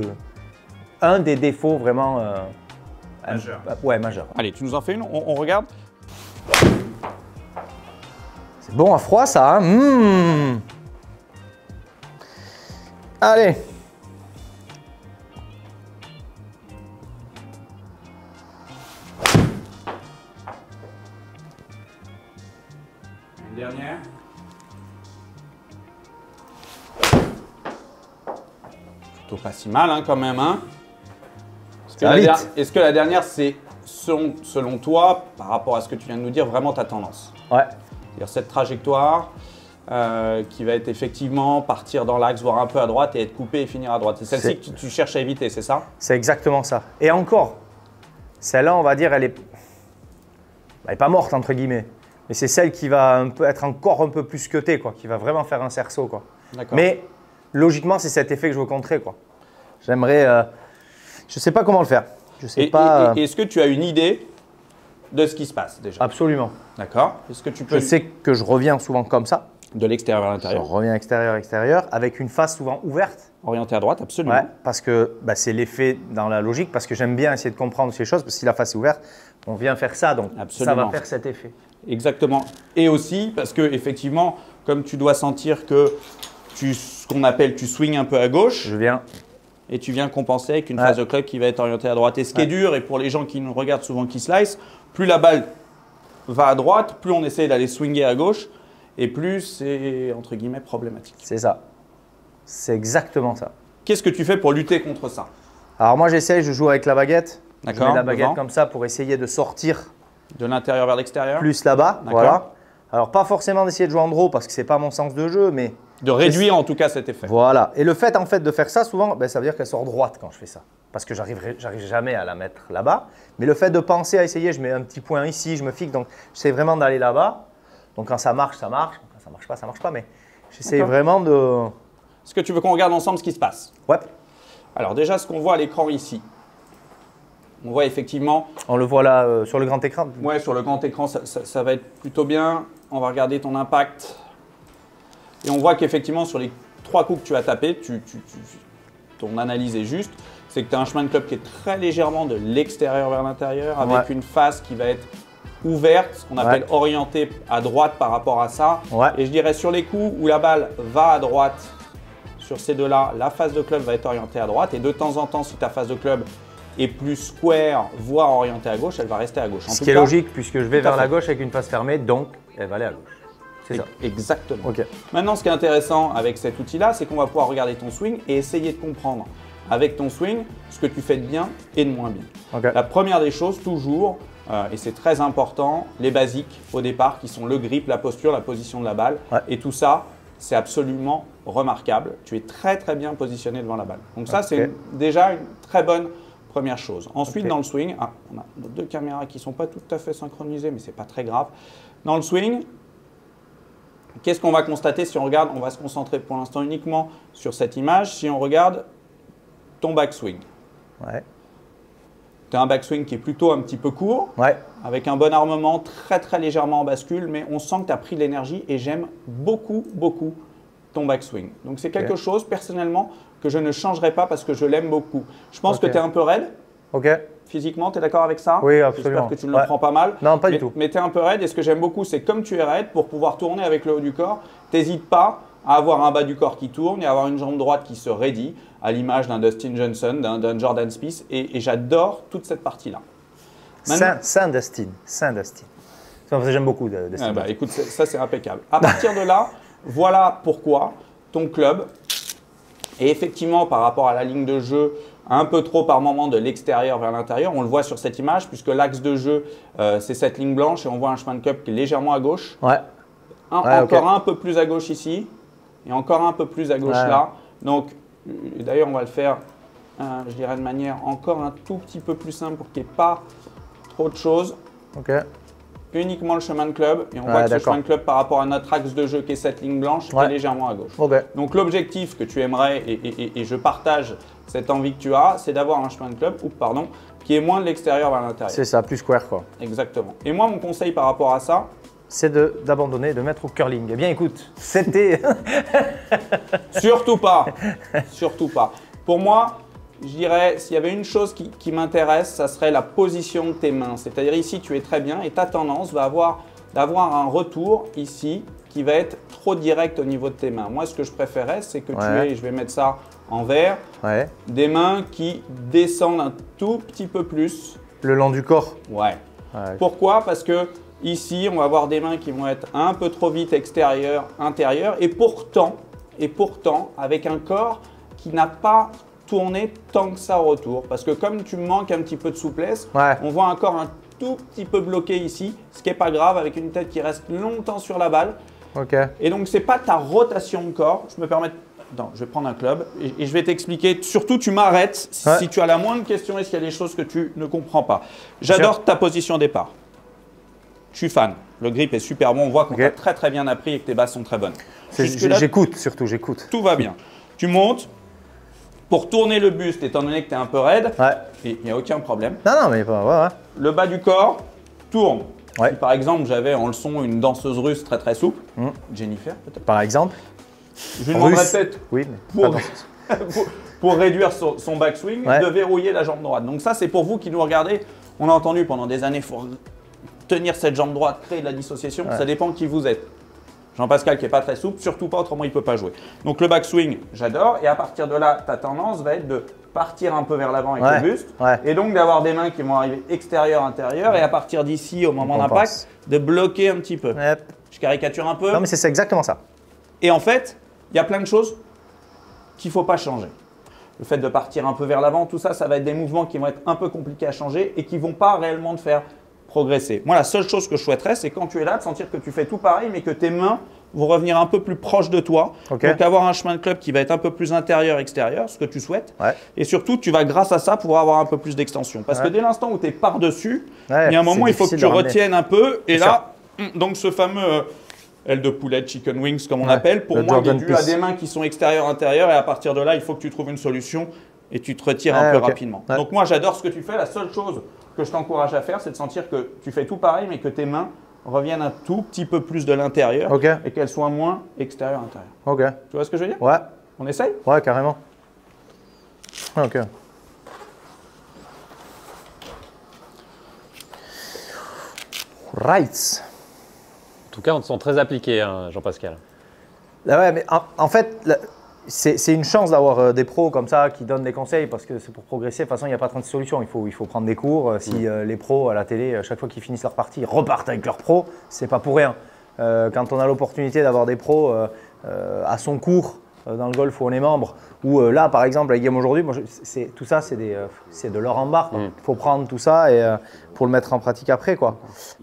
un des défauts vraiment majeur. Ouais, majeur. Allez, tu nous en fais une, on regarde. C'est bon à froid, ça, hein. Allez. Une dernière. Plutôt pas si mal, hein, quand même, hein. Est-ce que la dernière, c'est selon toi, par rapport à ce que tu viens de nous dire, vraiment ta tendance? Ouais. C'est-à-dire cette trajectoire qui va être effectivement partir dans l'axe, voire un peu à droite et être coupée et finir à droite. C'est celle-ci que tu cherches à éviter, c'est ça? C'est exactement ça. Et encore, celle-là, on va dire, elle est pas morte, entre guillemets. Mais c'est celle qui va être encore un peu plus cutée, quoi, qui va vraiment faire un cerceau, quoi. Mais logiquement, c'est cet effet que je veux contrer, quoi. J'aimerais… je ne sais pas comment le faire. Je sais pas… Est-ce que tu as une idée de ce qui se passe déjà? Absolument. D'accord. Est-ce que tu peux… Je sais que je reviens souvent comme ça. De l'extérieur à Je l'intérieur. reviens extérieur, avec une face souvent ouverte. Orienté à droite, absolument. Ouais, parce que c'est l'effet dans la logique, parce que j'aime bien essayer de comprendre ces choses, parce que si la face est ouverte, on vient faire ça, donc Absolument. ça va faire cet effet. Exactement. Et aussi parce que effectivement, comme tu dois sentir que ce qu'on appelle tu swings un peu à gauche, Je viens… et tu viens compenser avec une phase de club qui va être orientée à droite. Et ce qui est dur, et pour les gens qui nous regardent souvent qui slice, plus la balle va à droite, plus on essaie d'aller swinger à gauche, et plus c'est entre guillemets problématique. C'est ça. C'est exactement ça. Qu'est-ce que tu fais pour lutter contre ça? Alors moi j'essaye, je joue avec la baguette. Je D'accord, mets la baguette devant. comme ça pour essayer de sortir De l'intérieur vers l'extérieur? plus là-bas. D'accord. Voilà. Alors pas forcément d'essayer de jouer en draw parce que c'est pas mon sens de jeu, mais De réduire en tout cas cet effet. voilà. Et le fait en fait de faire ça souvent, ça veut dire qu'elle sort droite quand je fais ça. Parce que j'arrive jamais à la mettre là-bas. Mais le fait de penser à essayer, je mets un petit point ici, je me fixe. Donc j'essaie vraiment d'aller là-bas. Donc quand ça marche, ça marche. Quand ça marche pas, ça marche pas. Mais j'essaie D'accord. vraiment de… Est-ce que tu veux qu'on regarde ensemble ce qui se passe? Ouais. Alors déjà, ce qu'on voit à l'écran ici, on voit effectivement… On le voit là sur le grand écran. Ouais, sur le grand écran, ça va être plutôt bien. On va regarder ton impact. Et on voit qu'effectivement, sur les 3 coups que tu as tapés, ton analyse est juste. C'est que tu as un chemin de club qui est très légèrement de l'extérieur vers l'intérieur, avec une face qui va être ouverte, ce qu'on appelle orientée à droite par rapport à ça. Ouais. Et je dirais sur les coups où la balle va à droite, sur ces deux-là, la face de club va être orientée à droite. Et de temps en temps, si ta face de club est plus square, voire orientée à gauche, elle va rester à gauche. Ce qui est logique puisque je vais vers la gauche avec une face fermée, donc elle va aller à gauche. C'est ça. Exactement. Ok. Maintenant, ce qui est intéressant avec cet outil-là, c'est qu'on va pouvoir regarder ton swing et essayer de comprendre avec ton swing ce que tu fais de bien et de moins bien. Ok. La première des choses, toujours, et c'est très important, les basiques au départ qui sont le grip, la posture, la position de la balle. Ouais. Et tout ça, c'est absolument remarquable. Tu es très très bien positionné devant la balle. Donc ça, c'est déjà une très bonne première chose. Ensuite, dans le swing, on a nos 2 caméras qui ne sont pas tout à fait synchronisées, mais ce n'est pas très grave. Dans le swing, qu'est-ce qu'on va constater si on regarde? On va se concentrer pour l'instant uniquement sur cette image. Si on regarde ton backswing, Ouais. tu as un backswing qui est plutôt un petit peu court, Ouais. avec un bon armement, très très légèrement en bascule, mais on sent que tu as pris de l'énergie et j'aime beaucoup, beaucoup ton backswing. Donc c'est quelque chose, personnellement, que je ne changerai pas parce que je l'aime beaucoup. Je pense que tu es un peu raide. Ok. Physiquement, tu es d'accord avec ça? Oui, absolument. J'espère que tu ne le prends pas mal. Non, pas du tout. Mais tu es un peu raide et ce que j'aime beaucoup, c'est comme tu es raide, pour pouvoir tourner avec le haut du corps, t'hésites pas à avoir un bas du corps qui tourne et à avoir une jambe droite qui se raidit, à l'image d'un Dustin Johnson, d'un Jordan Spieth. Et j'adore toute cette partie-là. Saint-Dustin. Saint-Dustin. J'aime beaucoup des Ah bah, écoute, ça c'est impeccable. À partir de là, voilà pourquoi ton club est effectivement par rapport à la ligne de jeu un peu trop par moment de l'extérieur vers l'intérieur. On le voit sur cette image puisque l'axe de jeu c'est cette ligne blanche et on voit un chemin de club qui est légèrement à gauche. Ouais. Encore un peu plus à gauche ici et encore un peu plus à gauche là. Donc d'ailleurs on va le faire, je dirais de manière encore un tout petit peu plus simple pour qu'il n'y ait pas trop de choses. Ok. Uniquement le chemin de club et on voit que ce chemin de club par rapport à notre axe de jeu qui est cette ligne blanche est légèrement à gauche. Okay. Donc l'objectif que tu aimerais et je partage cette envie que tu as, c'est d'avoir un chemin de club qui est moins de l'extérieur vers l'intérieur. C'est ça, plus square quoi. Exactement. Et moi mon conseil par rapport à ça, c'est d'abandonner, de mettre au curling. Eh bien écoute, c'était… Surtout pas. Surtout pas. Pour moi, je dirais, s'il y avait une chose qui m'intéresse, ça serait la position de tes mains. C'est-à-dire ici, tu es très bien et ta tendance va d'avoir un retour ici qui va être trop direct au niveau de tes mains. Moi, ce que je préférais, c'est que tu aies, je vais mettre ça en vert, des mains qui descendent un tout petit peu plus. Le long du corps. Ouais. Pourquoi? Parce que ici, on va avoir des mains qui vont être un peu trop vite extérieur, intérieur et pourtant, avec un corps qui n'a pas tourner tant que ça au retour. Parce que comme tu manques un petit peu de souplesse, on voit un corps un tout petit peu bloqué ici, ce qui n'est pas grave, avec une tête qui reste longtemps sur la balle. Et donc, ce n'est pas ta rotation de corps. Je me permets… Attends, je vais prendre un club et je vais t'expliquer. Surtout, tu m'arrêtes si tu as la moindre question et s'il y a des choses que tu ne comprends pas. J'adore ta position départ. Je suis fan. Le grip est super bon. On voit qu'on t'a très très bien appris et que tes bases sont très bonnes. J'écoute surtout, j'écoute. Tout va bien. Tu montes. Pour tourner le buste, étant donné que tu es un peu raide, il n'y a aucun problème. Non, mais pas. Le bas du corps tourne. Si par exemple, j'avais en leçon une danseuse russe très très souple, Jennifer peut-être. Par exemple. Je lui demanderais peut-être pour réduire son backswing, de verrouiller la jambe droite. Donc ça, c'est pour vous qui nous regardez. On a entendu pendant des années, il faut tenir cette jambe droite, créer de la dissociation. Ça dépend de qui vous êtes. Jean-Pascal qui n'est pas très souple, surtout pas, autrement il ne peut pas jouer. Donc le backswing, j'adore. Et à partir de là, ta tendance va être de partir un peu vers l'avant avec le buste. Et donc d'avoir des mains qui vont arriver extérieur, intérieur. Et à partir d'ici, au moment d'impact, de bloquer un petit peu. Je caricature un peu. Non mais c'est exactement ça. Et en fait, il y a plein de choses qu'il ne faut pas changer. Le fait de partir un peu vers l'avant, tout ça, ça va être des mouvements qui vont être un peu compliqués à changer et qui ne vont pas réellement te faire progresser. Moi, la seule chose que je souhaiterais, c'est quand tu es là, de sentir que tu fais tout pareil, mais que tes mains vont revenir un peu plus proches de toi. Donc, avoir un chemin de club qui va être un peu plus intérieur-extérieur, ce que tu souhaites. Et surtout, tu vas, grâce à ça, pouvoir avoir un peu plus d'extension. Parce que dès l'instant où tu es par-dessus, il y a un moment où il faut que tu retiennes un peu. Et là, donc ce fameux aile de poulet, chicken wings, comme on appelle, pour moi, il est dû à des mains qui sont extérieures-intérieures. Et à partir de là, il faut que tu trouves une solution et tu te retires un peu rapidement. Donc moi, j'adore ce que tu fais. La seule chose que je t'encourage à faire, c'est de sentir que tu fais tout pareil, mais que tes mains reviennent un tout petit peu plus de l'intérieur et qu'elles soient moins extérieures-intérieures. Tu vois ce que je veux dire? Ouais. On essaye? Ouais, carrément. Ok. Right. En tout cas, on te sent très appliqué, hein, Jean-Pascal. Ouais, mais en fait… C'est une chance d'avoir des pros comme ça qui donnent des conseils parce que c'est pour progresser. De toute façon, il n'y a pas 36 solutions. Il faut prendre des cours. Si les pros à la télé, chaque fois qu'ils finissent leur partie, repartent avec leurs pros, c'est pas pour rien. Quand on a l'opportunité d'avoir des pros à son cours dans le golf où on est membre, ou là par exemple, la game aujourd'hui, tout ça c'est de l'or en barre. Il faut prendre tout ça et pour le mettre en pratique après, quoi.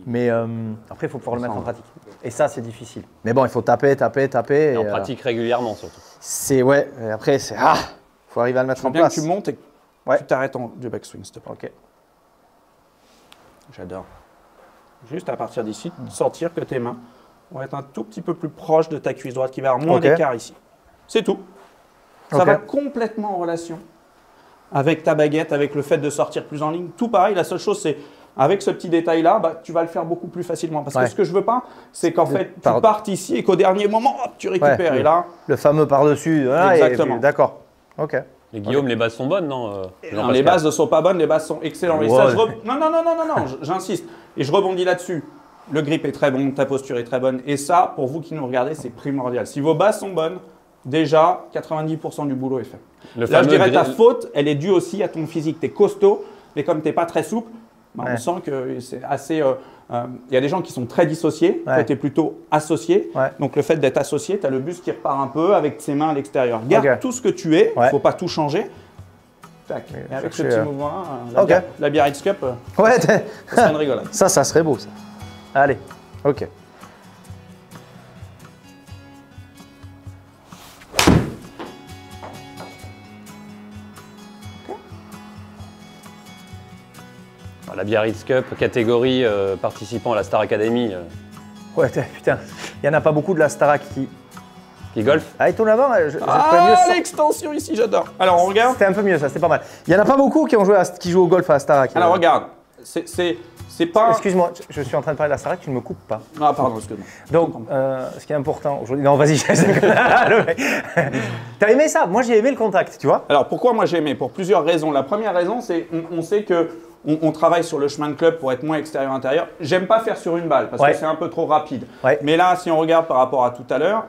Mais après, il faut pouvoir le mettre en pratique. Et ça, c'est difficile. Mais bon, il faut taper. Et en pratique régulièrement surtout. C'est et après, c'est faut arriver à le mettre en place. Bien que tu montes et tu t'arrêtes du backswing, s'il te plaît. Ok. J'adore. Juste à partir d'ici, sentir que tes mains vont être un tout petit peu plus proches de ta cuisse droite, qui va avoir moins d'écart ici. C'est tout. Ça va complètement en relation avec ta baguette, avec le fait de sortir plus en ligne. Tout pareil, la seule chose, c'est avec ce petit détail-là, tu vas le faire beaucoup plus facilement. Parce que ce que je veux pas, c'est qu'en fait, tu partes ici et qu'au dernier moment, hop, tu récupères. Et là, le fameux par-dessus. Exactement. D'accord. Ok. Et Guillaume, les bases sont bonnes, non? Non, les bases ne sont pas bonnes, les bases sont excellentes. Et ça, non, j'insiste. Et je rebondis là-dessus. Le grip est très bon, ta posture est très bonne. Et ça, pour vous qui nous regardez, c'est primordial. Si vos bases sont bonnes, déjà, 90% du boulot est fait. Là, je dirais ta faute, elle est due aussi à ton physique. Tu es costaud, mais comme tu n'es pas très souple, on sent que c'est assez Il y a des gens qui sont très dissociés, toi tu es plutôt associé. Ouais. Donc le fait d'être associé, tu as le buste qui repart un peu avec ses mains à l'extérieur. Garde tout ce que tu es, il ne faut pas tout changer. Tac. Et avec ce petit mouvement-là, la Biarritz Cup, Ouais, ça serait une rigolade. ça serait beau, ça. Allez, ok. La Biarritz Cup, catégorie participant à la Star Academy. Ouais, putain, il n'y en a pas beaucoup de la Starac Qui golf. Ah, étonnamment, L'extension ici, j'adore. Alors on regarde. C'était un peu mieux, ça, c'était pas mal. Il n'y en a pas beaucoup qui jouent au golf à la Starac. Alors regarde, c'est pas. Excuse-moi, je suis en train de parler de la Starac, tu ne me coupes pas. Ah pardon, excuse-moi. Donc, ce qui est important aujourd'hui. Non, vas-y. T'as aimé ça? Moi, j'ai aimé le contact, tu vois. Alors pourquoi moi j'ai aimé? Pour plusieurs raisons. La première raison, c'est on sait que on travaille sur le chemin de club pour être moins extérieur-intérieur. J'aime pas faire sur une balle parce que c'est un peu trop rapide. Ouais. Mais là, si on regarde par rapport à tout à l'heure,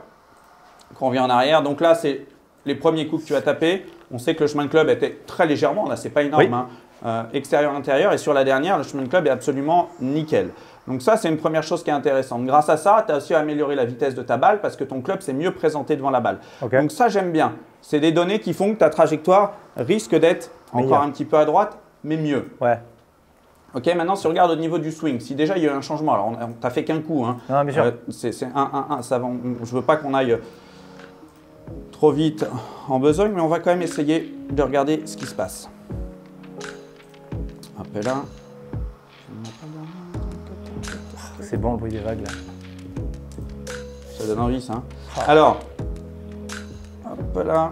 quand on vient en arrière, donc là, c'est les premiers coups que tu as tapés. On sait que le chemin de club était très légèrement, là, c'est pas énorme, extérieur-intérieur. Et sur la dernière, le chemin de club est absolument nickel. Donc ça, c'est une première chose qui est intéressante. Grâce à ça, tu as aussi amélioré la vitesse de ta balle parce que ton club s'est mieux présenté devant la balle. Okay. Donc ça, j'aime bien. C'est des données qui font que ta trajectoire risque d'être encore un petit peu à droite, mais mieux. Ouais. Ok, maintenant si on regarde au niveau du swing, si déjà il y a eu un changement, alors on t'a fait qu'un coup, hein. Non, bien sûr. C'est ça va, je veux pas qu'on aille trop vite en besogne, mais on va quand même essayer de regarder ce qui se passe. Hop là. C'est bon le bruit des vagues là. Ça donne envie ça. Hein. Alors, hop là.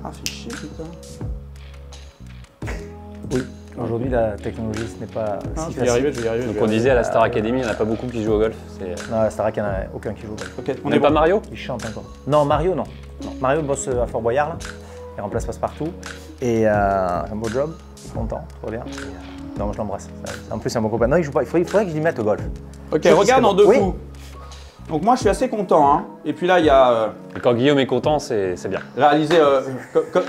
Ah, fait chier, putain. Oui, aujourd'hui la technologie ce n'est pas si je vais y arriver, je vais y arriver. Donc on disait à la Star Academy, il n'y en a pas beaucoup qui jouent au golf. Non, à la Starac, il n'y en a aucun qui joue au golf. Okay, On n'est pas Mario? Il chante encore. Non, Mario, non. Mario bosse à Fort Boyard, là. Il remplace Passepartout. Et un beau job, il est content, trop bien. Non, moi je l'embrasse. En plus, c'est un bon copain. Non, il joue pas. Il faudrait que je l'y mette au golf. Ok, regarde en deux coups. Donc moi, je suis assez content. Hein. Et puis là, il y a… Et quand Guillaume est content, c'est bien. Réalisé,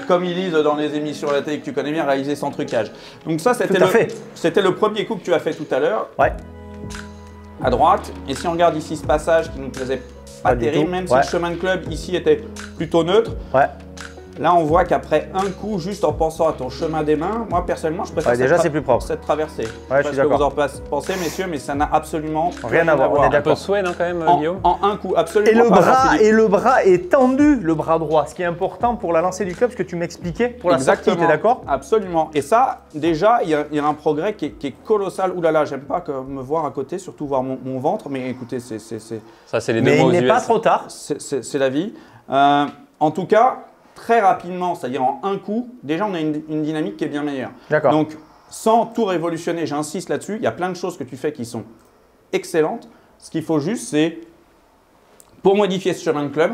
comme ils disent dans les émissions à la télé que tu connais bien, réalisé sans trucage. Donc ça, c'était le premier coup que tu as fait tout à l'heure. Ouais. À droite. Et si on regarde ici ce passage qui nous plaisait pas terrible, même si le chemin de club ici était plutôt neutre. Ouais. Là, on voit qu'après un coup, juste en pensant à ton chemin des mains, moi personnellement, je préfère déjà, c'est plus propre. cette traversée. Ouais, je suis d'accord. Parce que vous en pensez, messieurs, mais ça n'a absolument rien à voir. On est Un peu d'accord. de souhait, non, quand même, Guillaume? En un coup, absolument. Et le bras est tendu, le bras droit, ce qui est important pour la lancée du club, ce que tu m'expliquais pour la sortie, tu es d'accord? Absolument. Et ça, déjà, il y a un progrès qui est colossal. Ouh là là, j'aime pas me voir à côté, surtout voir mon ventre, mais écoutez, c'est ça, c'est les deux mots aux US. Mais il n'est pas trop tard. C'est la vie. En tout cas, très rapidement, c'est-à-dire en un coup, déjà on a une dynamique qui est bien meilleure. D'accord. Donc, sans tout révolutionner, j'insiste là-dessus, il y a plein de choses que tu fais qui sont excellentes. Ce qu'il faut juste, c'est, pour modifier ce chemin de club,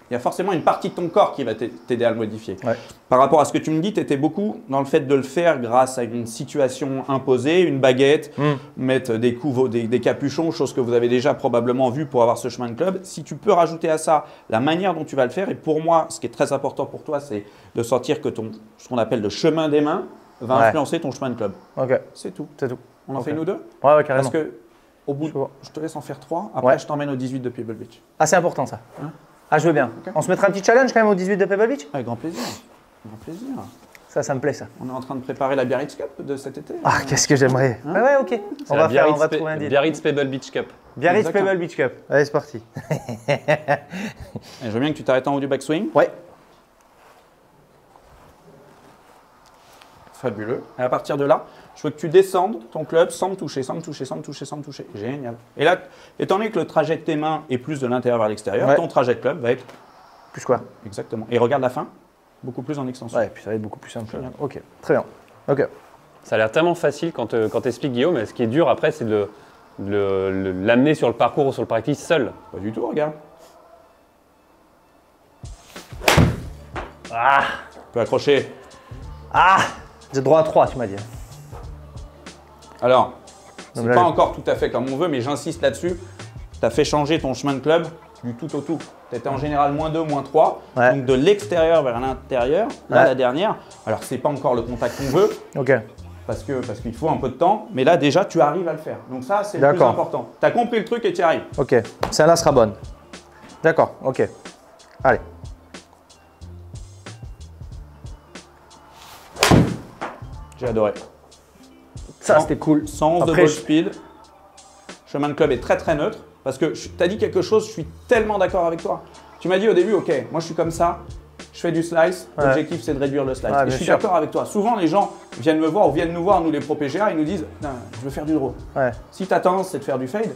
il y a forcément une partie de ton corps qui va t'aider à le modifier. Ouais. Par rapport à ce que tu me dis, tu étais beaucoup dans le fait de le faire grâce à une situation imposée, une baguette, mettre des coups, des capuchons, chose que vous avez déjà probablement vu pour avoir ce chemin de club. Si tu peux rajouter à ça la manière dont tu vas le faire, et pour moi, ce qui est très important pour toi, c'est de sentir que ce qu'on appelle le chemin des mains va influencer ton chemin de club. Ok. C'est tout. C'est tout. On en fait nous deux? Ouais, carrément. Parce que au bout, je te laisse en faire 3, après je t'emmène au 18 de Pebble Beach. Ah, c'est important ça. Ah, je veux bien. Okay. On se mettra un petit challenge quand même au 18 de Pebble Beach? Avec grand plaisir. Grand plaisir. Ça me plaît ça. On est en train de préparer la Biarritz Cup de cet été. Ah, qu'est-ce que j'aimerais. Ouais, ok. On va trouver un deal. Biarritz Pebble Beach Cup. Biarritz Pebble Beach Cup. Allez, c'est parti. Je veux bien que tu t'arrêtes en haut du backswing. Ouais. Fabuleux. Et à partir de là, je veux que tu descendes ton club sans me toucher, sans me toucher, sans me toucher, sans me toucher. Génial. Et là, étant donné que le trajet de tes mains est plus de l'intérieur vers l'extérieur, ton trajet de club va être… Plus quoi? Exactement. Et regarde la fin, beaucoup plus en extension. Ouais, puis ça va être beaucoup plus simple. Génial. Ok, très bien. Ok. Ça a l'air tellement facile quand tu expliques, Guillaume, mais ce qui est dur après, c'est de l'amener sur le parcours ou sur le practice seul. Pas du tout, regarde. Ah! Tu peux accrocher. Ah! J'ai droit à 3, tu m'as dit. Alors, c'est pas encore tout à fait comme on veut, mais j'insiste là-dessus. Tu as fait changer ton chemin de club du tout au tout. Tu étais en général -2, -3. Ouais. Donc de l'extérieur vers l'intérieur, là Ouais. la dernière. Alors c'est pas encore le contact qu'on veut, Ok. parce qu'il faut un peu de temps, mais là déjà tu arrives à le faire. Donc ça c'est le plus D'accord. important. Tu as compris le truc et tu y arrives. Ok. Celle-là sera bonne. D'accord. Ok. Allez. J'ai adoré. Ça, c'était cool. 111 de Après, ball je- speed. Chemin de club est très très neutre parce que tu as dit quelque chose, je suis tellement d'accord avec toi. Tu m'as dit au début, ok, moi je suis comme ça, je fais du slice, Ouais. l'objectif c'est de réduire le slice. Ouais, et bien je suis sûr. d'accord avec toi. Souvent les gens viennent me voir ou viennent nous voir, nous les pro PGA, ils nous disent, non, je veux faire du draw. Ouais. Si ta tendance c'est de faire du fade,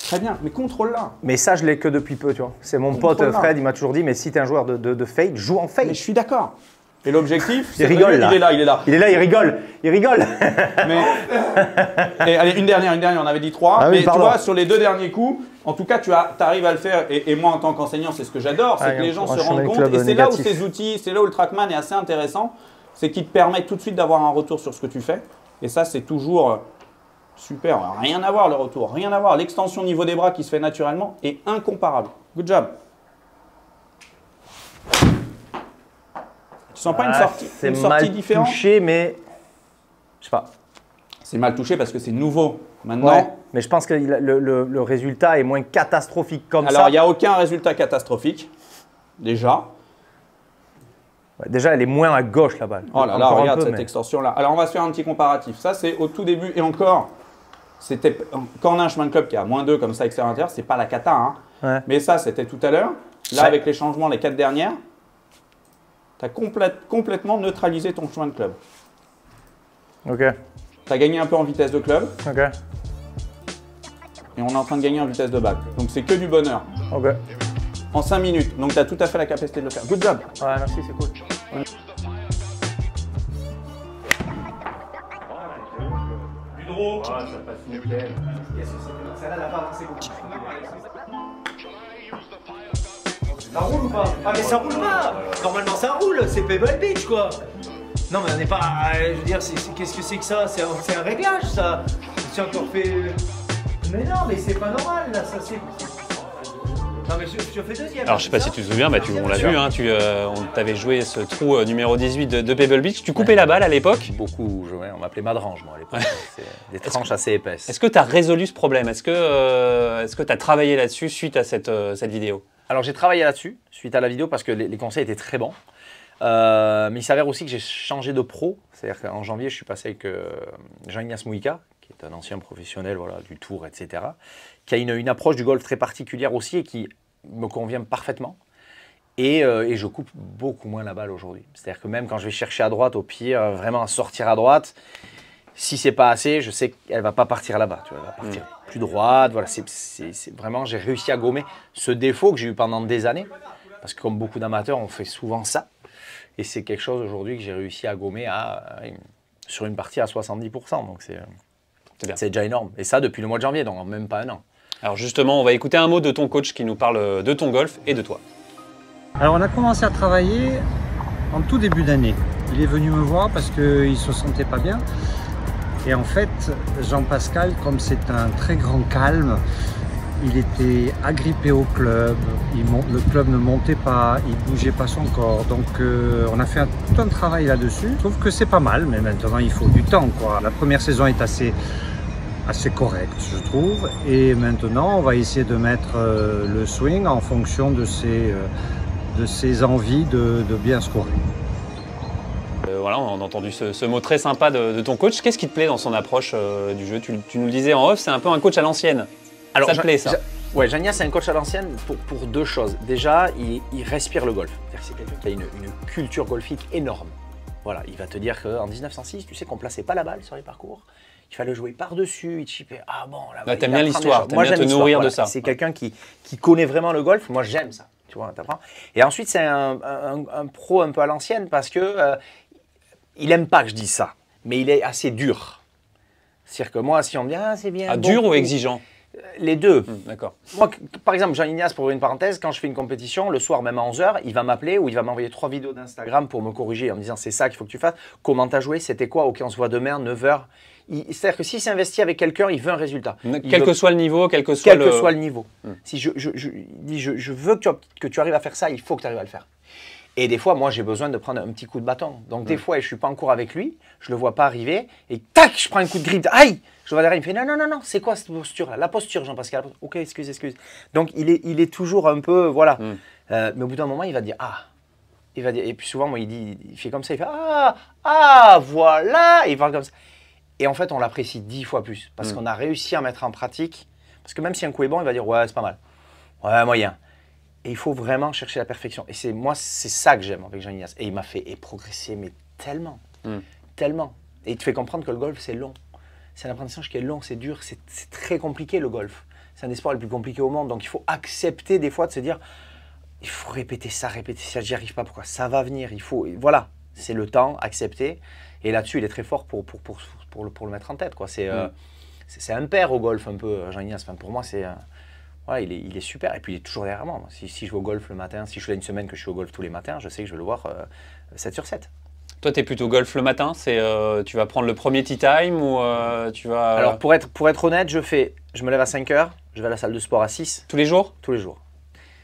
très bien, mais contrôle-la. Mais ça, je l'ai que depuis peu, tu vois. C'est mon pote Contrôle-la. Fred, il m'a toujours dit, mais si t'es un joueur de fade, joue en fade. Mais je suis d'accord. Et l'objectif, c'est rigole, là. il est là, il est là. Il est là, il rigole. Il rigole. Mais et allez, une dernière, on avait dit 3. Ah oui, mais tu pardon. vois, sur les 2 derniers coups, en tout cas, tu arrives à le faire. Et moi, en tant qu'enseignant, c'est ce que j'adore, c'est Ah, que les gens un se rendent chemin compte. club Et c'est là où négatif. ces outils, c'est là où le Trackman est assez intéressant, c'est qu'il te permet tout de suite d'avoir un retour sur ce que tu fais. Et ça, c'est toujours super. Rien à voir le retour, rien à voir. L'extension au niveau des bras qui se fait naturellement est incomparable. Good job. Tu sens pas C'est une sortie mal différente? touché, mais je sais pas. C'est mal touché parce que c'est nouveau. Maintenant, Ouais. Mais je pense que le résultat est moins catastrophique comme alors ça. il n'y a aucun résultat catastrophique, déjà. Ouais, déjà, elle est moins à gauche la balle. Oh là là, Encore un regarde peu, cette mais- extension-là. Alors on va se faire un petit comparatif. Ça, c'est au tout début. Et encore, c'était quand on a un chemin de club qui est à -2 comme ça, extérieur-intérieur, c'est pas la cata. Hein. Ouais. Mais ça, c'était tout à l'heure. Là, Ouais. avec les changements, les 4 dernières, tu as complètement neutralisé ton chemin de club. Ok. Tu as gagné un peu en vitesse de club Ok. et on est en train de gagner en vitesse de balle. Donc c'est que du bonheur. Ok. En 5 minutes. Donc tu as tout à fait la capacité de le faire. Good job. Ouais, merci, c'est cool. Ça roule ou pas? Ah mais ça roule pas. Normalement ça roule, c'est Pebble Beach quoi. Non mais on n'est pas... je veux dire, qu'est-ce que c'est que ça? C'est un réglage ça. C'est encore fait... Mais non mais c'est pas normal là, ça c'est... Non mais je fais deuxième. Alors je sais pas si tu te souviens, bah, on l'a vu, hein, on t'avait joué ce trou numéro 18 de Pebble Beach. Tu coupais la balle à l'époque. Beaucoup joué, on m'appelait Madrange moi à l'époque. C'est des tranches assez épaisses. Est-ce que tu as résolu ce problème? Est-ce que tu as travaillé là-dessus suite à cette vidéo? Alors j'ai travaillé là-dessus, suite à la vidéo, parce que les conseils étaient très bons. Mais il s'avère aussi que j'ai changé de pro. C'est-à-dire qu'en janvier, je suis passé avec Jean-Ignace Mouika, qui est un ancien professionnel voilà, du tour, etc., qui a une approche du golf très particulière aussi et qui me convient parfaitement. Et je coupe beaucoup moins la balle aujourd'hui. C'est-à-dire que même quand je vais chercher à droite, au pire, vraiment à sortir à droite, si c'est pas assez, je sais qu'elle va pas partir là-bas. Tu vois, elle va partir plus droite. Voilà, c'est vraiment, j'ai réussi à gommer ce défaut que j'ai eu pendant des années. Parce que comme beaucoup d'amateurs, on fait souvent ça. Et c'est quelque chose aujourd'hui que j'ai réussi à gommer sur une partie à 70%. Donc c'est déjà énorme. Et ça depuis le mois de janvier, donc même pas un an. Alors justement, on va écouter un mot de ton coach qui nous parle de ton golf et de toi. Alors on a commencé à travailler en tout début d'année. Il est venu me voir parce qu'il ne se sentait pas bien. Et en fait, Jean-Pascal, comme c'est un très grand calme, il était agrippé au club, le club ne montait pas, il ne bougeait pas son corps. Donc on a fait tout un travail là-dessus. Je trouve que c'est pas mal, mais maintenant il faut du temps, quoi. La première saison est assez correcte, je trouve. Et maintenant, on va essayer de mettre le swing en fonction de ses envies de bien scorer. Voilà, on a entendu ce mot très sympa de ton coach. Qu'est-ce qui te plaît dans son approche du jeu? Tu nous le disais en off, c'est un peu un coach à l'ancienne. Ça te plaît, ça? Ouais, Jean-Ignace, c'est un coach à l'ancienne pour deux choses. Déjà, il respire le golf. C'est quelqu'un qui a une culture golfique énorme. Voilà, il va te dire qu'en 1906, tu sais qu'on ne plaçait pas la balle sur les parcours. Il fallait jouer par-dessus, il chipait. Ah bon, là, Bah, t'aimes bien l'histoire, t'aimes bien te nourrir de ça. C'est quelqu'un qui connaît vraiment le golf. Moi, j'aime ça. Tu vois, t'apprends. Et ensuite, c'est un pro un peu à l'ancienne parce que il n'aime pas que je dise ça, mais il est assez dur. C'est-à-dire que moi, si on me dit « Ah, c'est bien… » Dur ou exigeant? Les deux. D'accord. Moi, par exemple, Jean Ignace, pour une parenthèse, quand je fais une compétition, le soir, même à 11h, il va m'appeler ou il va m'envoyer 3 vidéos d'Instagram pour me corriger en me disant c'est ça qu'il faut que tu fasses. Comment tu as joué? C'était quoi? Ok, on se voit demain, 9h. C'est-à-dire que s'il s'investit avec quelqu'un, il veut un résultat. Quel que soit le niveau, quel que soit le niveau. Si je veux que tu arrives à faire ça, il faut que tu arrives à le faire. Et des fois, moi, j'ai besoin de prendre un petit coup de bâton. Donc, des fois, je ne suis pas en cours avec lui, je ne le vois pas arriver, et tac, je prends un coup de grip. Aïe! Je vois derrière, il me fait non, non, non, non, c'est quoi cette posture-là? La posture, Jean-Pascal. Ok, excuse. Donc, il est toujours un peu, voilà. Mais au bout d'un moment, il va dire ah. Il va dire, et puis souvent, moi, il fait comme ça, il fait ah, voilà. Et il parle comme ça. Et en fait, on l'apprécie 10 fois plus parce qu'on a réussi à mettre en pratique. Parce que même si un coup est bon, il va dire ouais, c'est pas mal. Ouais, moyen. Et il faut vraiment chercher la perfection. Et moi, c'est ça que j'aime avec Jean Ignace. Et il m'a fait progresser, mais tellement, tellement. Et il te fait comprendre que le golf, c'est long. C'est un apprentissage qui est long, c'est dur, c'est très compliqué le golf. C'est un des sports les plus compliqués au monde. Donc il faut accepter des fois de se dire, il faut répéter ça, j'y arrive pas. Pourquoi? Ça va venir. Il faut, voilà, c'est le temps, accepter. Et là-dessus, il est très fort pour le mettre en tête, quoi. C'est un père au golf un peu, Jean Ignace. Enfin, pour moi, c'est voilà, il est super. Et puis il est toujours derrière moi. Si je vais au golf le matin, si je fais une semaine que je suis au golf tous les matins, je sais que je vais le voir 7 sur 7. Toi, tu es plutôt golf le matin, tu vas prendre le premier tee time ou tu vas… Alors, pour être honnête, je me lève à 5 h, je vais à la salle de sport à 6. Tous les jours? Tous les jours.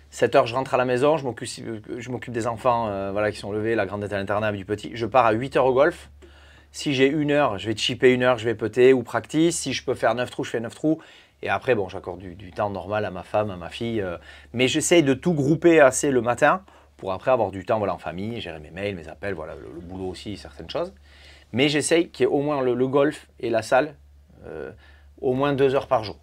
7 h, je rentre à la maison, je m'occupe des enfants voilà, qui sont levés, la grande est à l'internat du petit. Je pars à 8 h au golf. Si j'ai 1 heure, je vais chipper 1 heure, je vais putter ou practice. Si je peux faire 9 trous, je fais 9 trous. Et après, bon, j'accorde du temps normal à ma femme, à ma fille. Mais j'essaye de tout grouper assez le matin pour après avoir du temps voilà, en famille, gérer mes mails, mes appels, voilà, le boulot aussi, certaines choses. Mais j'essaye qu'il y ait au moins le golf et la salle au moins 2 heures par jour.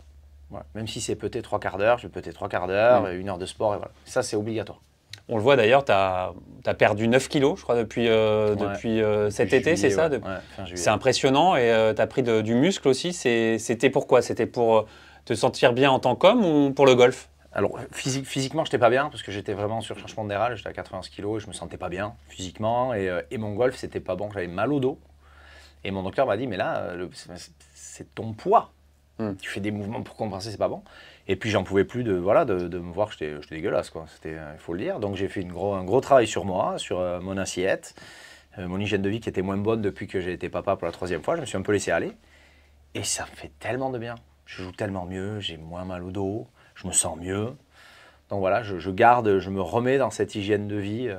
Voilà. Même si c'est peut-être 3 quarts d'heure, je vais peut-être 3 quarts d'heure, 1 heure de sport, et voilà. Ça, c'est obligatoire. On le voit d'ailleurs, tu as perdu 9 kilos, je crois, depuis cet été, c'est ça? C'est impressionnant et tu as pris du muscle aussi. C'était pourquoi? C'était pour te sentir bien en tant qu'homme ou pour le golf? Alors, physiquement, je n'étais pas bien parce que j'étais vraiment sur changement de déral. J'étais à 91 kg et je ne me sentais pas bien physiquement. Et mon golf, c'était pas bon. J'avais mal au dos. Et mon docteur m'a dit, mais là, c'est ton poids. Tu fais des mouvements pour compenser, c'est pas bon. Et puis, j'en pouvais plus de me voir que j'étais dégueulasse, quoi. Il faut le dire. Donc, j'ai fait un gros travail sur moi, sur mon assiette, mon hygiène de vie qui était moins bonne depuis que j'ai été papa pour la 3e fois. Je me suis un peu laissé aller. Et ça me fait tellement de bien. Je joue tellement mieux, j'ai moins mal au dos. Je me sens mieux. Donc voilà, je me remets dans cette hygiène de vie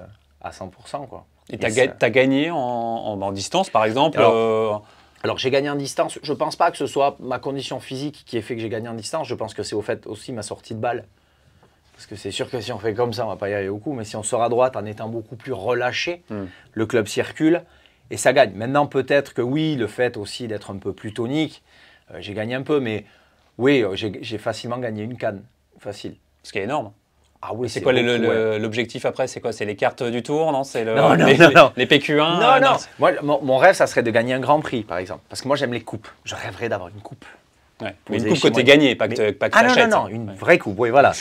à 100%, quoi. Et tu as gagné en distance, par exemple? Alors j'ai gagné en distance. Je ne pense pas que ce soit ma condition physique qui ait fait que j'ai gagné en distance. Je pense que c'est au fait aussi ma sortie de balle. Parce que c'est sûr que si on fait comme ça, on ne va pas y arriver au coup. Mais si on sort à droite en étant beaucoup plus relâché, le club circule et ça gagne. Maintenant, peut-être que oui, le fait aussi d'être un peu plus tonique, j'ai gagné un peu, mais… Oui, j'ai facilement gagné une canne, facile. Ce qui est énorme. Ah oui, c'est quoi l'objectif après? C'est quoi? C'est les cartes du tour? Non, c'est non. Les PQ1? Non. Moi, mon rêve, ça serait de gagner un Grand Prix, par exemple. Parce que moi, j'aime les coupes. Je rêverais d'avoir une coupe. Ouais. Mais une coupe que tu as gagnée, pas que tu achètes. Non, une vraie coupe. Oui, voilà.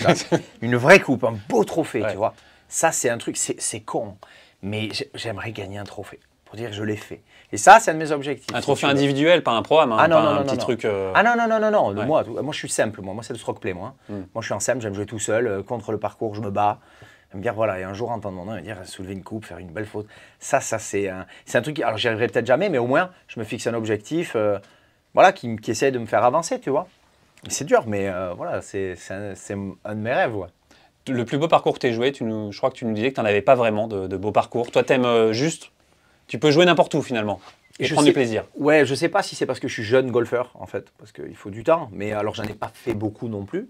Une vraie coupe, un beau trophée, tu vois. Ça, c'est un truc, c'est con. Mais j'aimerais gagner un trophée pour dire que je l'ai fait. Et ça, c'est un de mes objectifs. Un trophée individuel, pas un programme, pas un petit truc… Ah non. Ouais. Moi, je suis simple. Moi c'est le stroke play, moi. Moi, je suis en simple, j'aime jouer tout seul. Contre le parcours, je me bats. Me dire, voilà, et un jour, entendre mon nom et dire, soulever une coupe, faire une belle faute. Ça c'est un truc… Alors, j'y arriverai peut-être jamais, mais au moins, je me fixe un objectif voilà, qui essaie de me faire avancer, tu vois. C'est dur, mais voilà, c'est un de mes rêves, ouais. Le plus beau parcours que tu as joué, je crois que tu nous disais que tu n'en avais pas vraiment de beau parcours. Toi, tu aimes juste… Tu peux jouer n'importe où finalement et prendre du plaisir. Ouais, je sais pas si c'est parce que je suis jeune golfeur en fait, parce qu'il faut du temps. Mais alors j'en ai pas fait beaucoup non plus.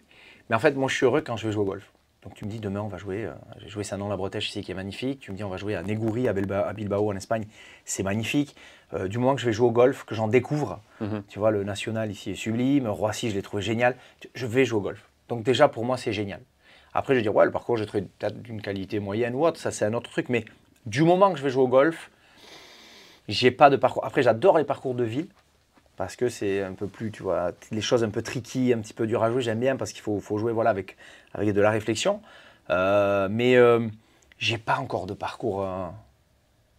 Mais en fait, moi je suis heureux quand je vais jouer au golf. Donc tu me dis demain on va jouer, j'ai joué Saint-Nom-la-Bretèche ici qui est magnifique. Tu me dis on va jouer à Negouri à Bilbao en Espagne, c'est magnifique. Du moment que je vais jouer au golf, que j'en découvre, tu vois le national ici est sublime, Roissy je l'ai trouvé génial. Je vais jouer au golf. Donc déjà pour moi c'est génial. Après je vais dire ouais le parcours j'ai trouvé peut-être d'une qualité moyenne ou autre, ça c'est un autre truc. Mais du moment que je vais jouer au golf, j'ai pas de parcours. Après, j'adore les parcours de ville parce que c'est un peu plus, tu vois, les choses un peu tricky, un petit peu dur à jouer. J'aime bien parce qu'il faut jouer voilà, avec de la réflexion. Mais j'ai pas encore de parcours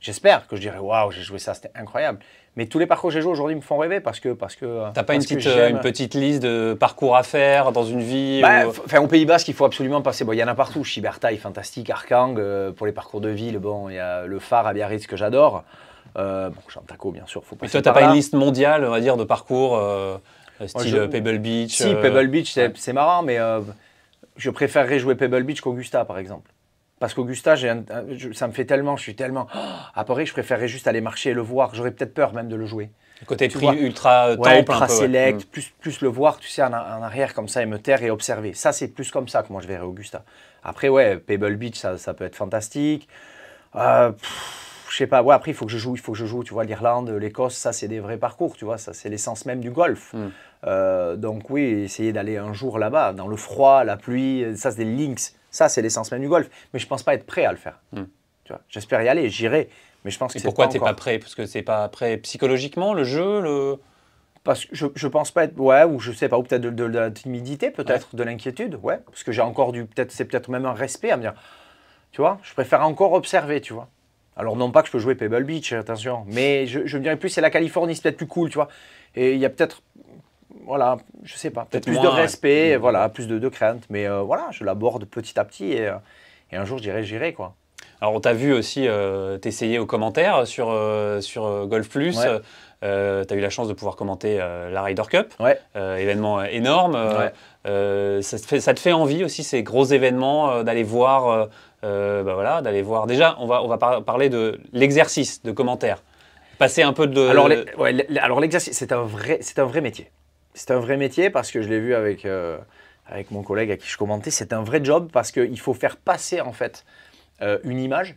J'espère que je dirais waouh, j'ai joué ça, c'était incroyable. Mais tous les parcours que j'ai joués aujourd'hui me font rêver parce que T'as pas une petite liste de parcours à faire dans une vie Enfin, au Pays Basque, il faut absolument passer. Bon, il y en a partout. Chibertaille, fantastique. Arkang, pour les parcours de ville. Bon, il y a le phare à Biarritz que j'adore. Bon, Chantaco, bien sûr. Faut Mais passer toi, t'as par pas là. une liste mondiale, on va dire, de parcours style Pebble Beach. Si, Pebble Beach, c'est marrant, mais je préférerais jouer Pebble Beach qu'Augusta, par exemple. Parce qu'Augusta, ça me fait tellement, je suis tellement apeuré que je préférerais juste aller marcher et le voir. J'aurais peut-être peur même de le jouer. Le côté Tu prix vois. ultra Ouais, temple, ultra un peu. select, plus le voir, tu sais, en arrière comme ça et me taire et observer. Ça, c'est plus comme ça que moi je verrais Augusta. Après, ouais, Pebble Beach, ça peut être fantastique. Je sais pas, ouais, après, il faut que je joue, tu vois, l'Irlande, l'Écosse, ça, c'est des vrais parcours, tu vois, ça, c'est l'essence même du golf. Donc, oui, essayer d'aller un jour là-bas, dans le froid, la pluie, ça, c'est des links, ça, c'est l'essence même du golf. Mais je pense pas être prêt à le faire. Tu vois, j'espère y aller, j'irai, mais je pense que Et c'est pourquoi pas t'es encore. pas prêt? Parce que c'est pas prêt psychologiquement, le jeu Parce que je pense pas être, ouais, ou je sais pas, ou peut-être de la timidité, peut-être, de l'inquiétude, ouais, parce que j'ai encore c'est peut-être même un respect à me dire, tu vois, je préfère encore observer, tu vois. Alors non pas que je peux jouer Pebble Beach, attention, mais je me dirais plus c'est la Californie, c'est peut-être plus cool, tu vois. Et il y a peut-être, voilà, je sais pas, peut-être plus moins, de ouais. respect, voilà, plus de crainte, mais voilà, je l'aborde petit à petit et un jour j'irai, quoi. Alors, on t'a vu aussi t'essayer aux commentaires sur Golf Plus. Ouais. Tu as eu la chance de pouvoir commenter la Ryder Cup, Ouais. événement énorme. Ouais. Ça te fait envie aussi, ces gros événements, d'aller voir, voilà, d'aller voir. Déjà, on va parler de l'exercice de commentaire. Passer un peu de... Alors l'exercice, c'est un vrai métier. C'est un vrai métier parce que je l'ai vu avec mon collègue à qui je commentais. C'est un vrai job parce qu'il faut faire passer en fait une image,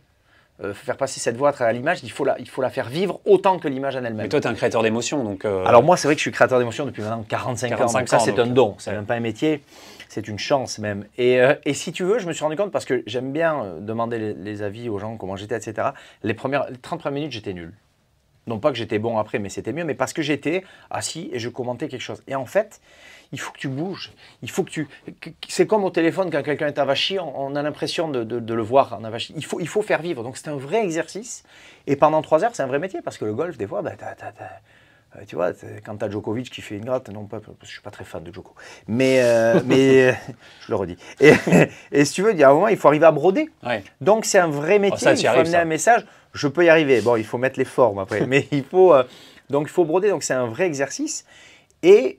faire passer cette voix à travers l'image. Il faut la faire vivre autant que l'image en elle-même. Mais toi, tu es un créateur d'émotions, donc... Alors moi, c'est vrai que je suis créateur d'émotions depuis maintenant 45 ans. Donc ça, c'est un don. C'est même pas un métier. C'est une chance même. Et si tu veux, je me suis rendu compte parce que j'aime bien demander les avis aux gens, comment j'étais, etc. Les 30 premières minutes, j'étais nul. Non pas que j'étais bon après, mais c'était mieux, mais parce que j'étais assis et je commentais quelque chose. Et en fait, il faut que tu bouges. Il faut que c'est comme au téléphone, quand quelqu'un est avachi, on a l'impression de le voir en avachi. Il faut faire vivre. Donc c'est un vrai exercice. Et pendant 3 heures, c'est un vrai métier, parce que le golf, des fois, tu vois, quand tu as Djokovic qui fait une gratte, non pas, parce que je ne suis pas très fan de Djoko, mais je le redis. Et si tu veux, il y a un moment, il faut arriver à broder. Ouais. Donc c'est un vrai métier, ça, il faut amener un message. Je peux y arriver. Bon, il faut mettre les formes après, mais il faut broder. Donc c'est un vrai exercice. Et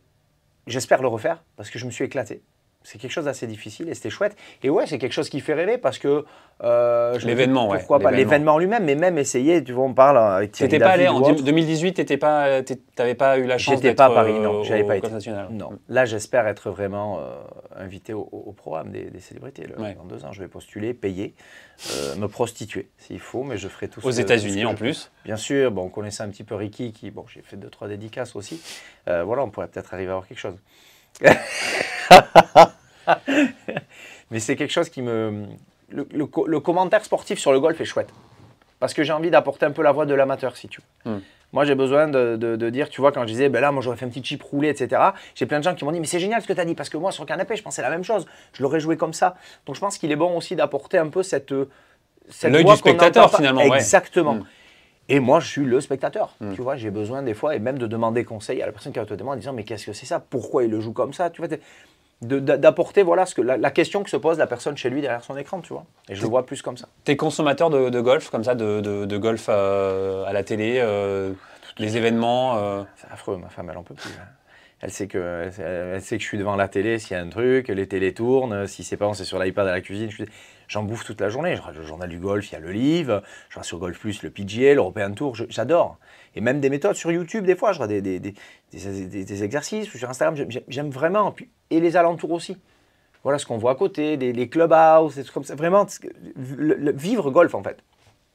j'espère le refaire parce que je me suis éclaté. C'est quelque chose d'assez difficile et c'était chouette. Et ouais, c'est quelque chose qui fait rêver parce que l'événement, ouais. Pourquoi pas l'événement lui-même, mais même essayer. Tu vois, on parle avec Thierry T'étais pas allé David en ou autre. 2018, t'avais pas eu la chance J'étais d'être pas à Paris, non, j'avais au pas été. Golf National. Non, là j'espère être vraiment invité au programme des célébrités. Ouais. Dans 2 ans, je vais postuler, payer, me prostituer s'il faut, mais je ferai tout. Aux États-Unis en plus. Bien sûr, bon, on connaissait un petit peu Ricky, bon, j'ai fait 2-3 dédicaces aussi. Voilà, on pourrait peut-être arriver à avoir quelque chose. Mais c'est quelque chose qui me... Le commentaire sportif sur le golf est chouette. Parce que j'ai envie d'apporter un peu la voix de l'amateur, si tu veux. Moi, j'ai besoin de dire, tu vois, quand je disais, ben là, moi, j'aurais fait un petit chip roulé, etc. J'ai plein de gens qui m'ont dit, mais c'est génial ce que tu as dit, parce que moi, sur le canapé, je pensais la même chose. Je l'aurais joué comme ça. Donc, je pense qu'il est bon aussi d'apporter un peu cette l'œil voix du spectateur, qu'on n'entend pas. finalement. Ouais. Exactement. Et moi, je suis le spectateur. Tu vois, j'ai besoin des fois, et même de demander conseil à la personne qui va te demander en disant, mais qu'est-ce que c'est ça? Pourquoi il le joue comme ça? Tu vois, d'apporter voilà, la question que se pose la personne chez lui derrière son écran, tu vois. Et je le vois plus comme ça. T'es consommateur de golf, comme ça, de golf à la télé, les événements C'est affreux, ma femme, elle en peut plus. Hein. Elle sait que je suis devant la télé s'il y a un truc, les télés tournent, si c'est pas c'est sur l'iPad à la cuisine, j'en bouffe toute la journée. Je regarde le journal du golf, il y a le livre, je regarde sur Golf Plus le PGA, l'European Tour, j'adore. Et même des méthodes sur YouTube, des fois, je regarde des exercices sur Instagram, j'aime vraiment. Et les alentours aussi. Voilà ce qu'on voit à côté, les clubhouses, des trucs comme ça. Vraiment, vivre golf en fait.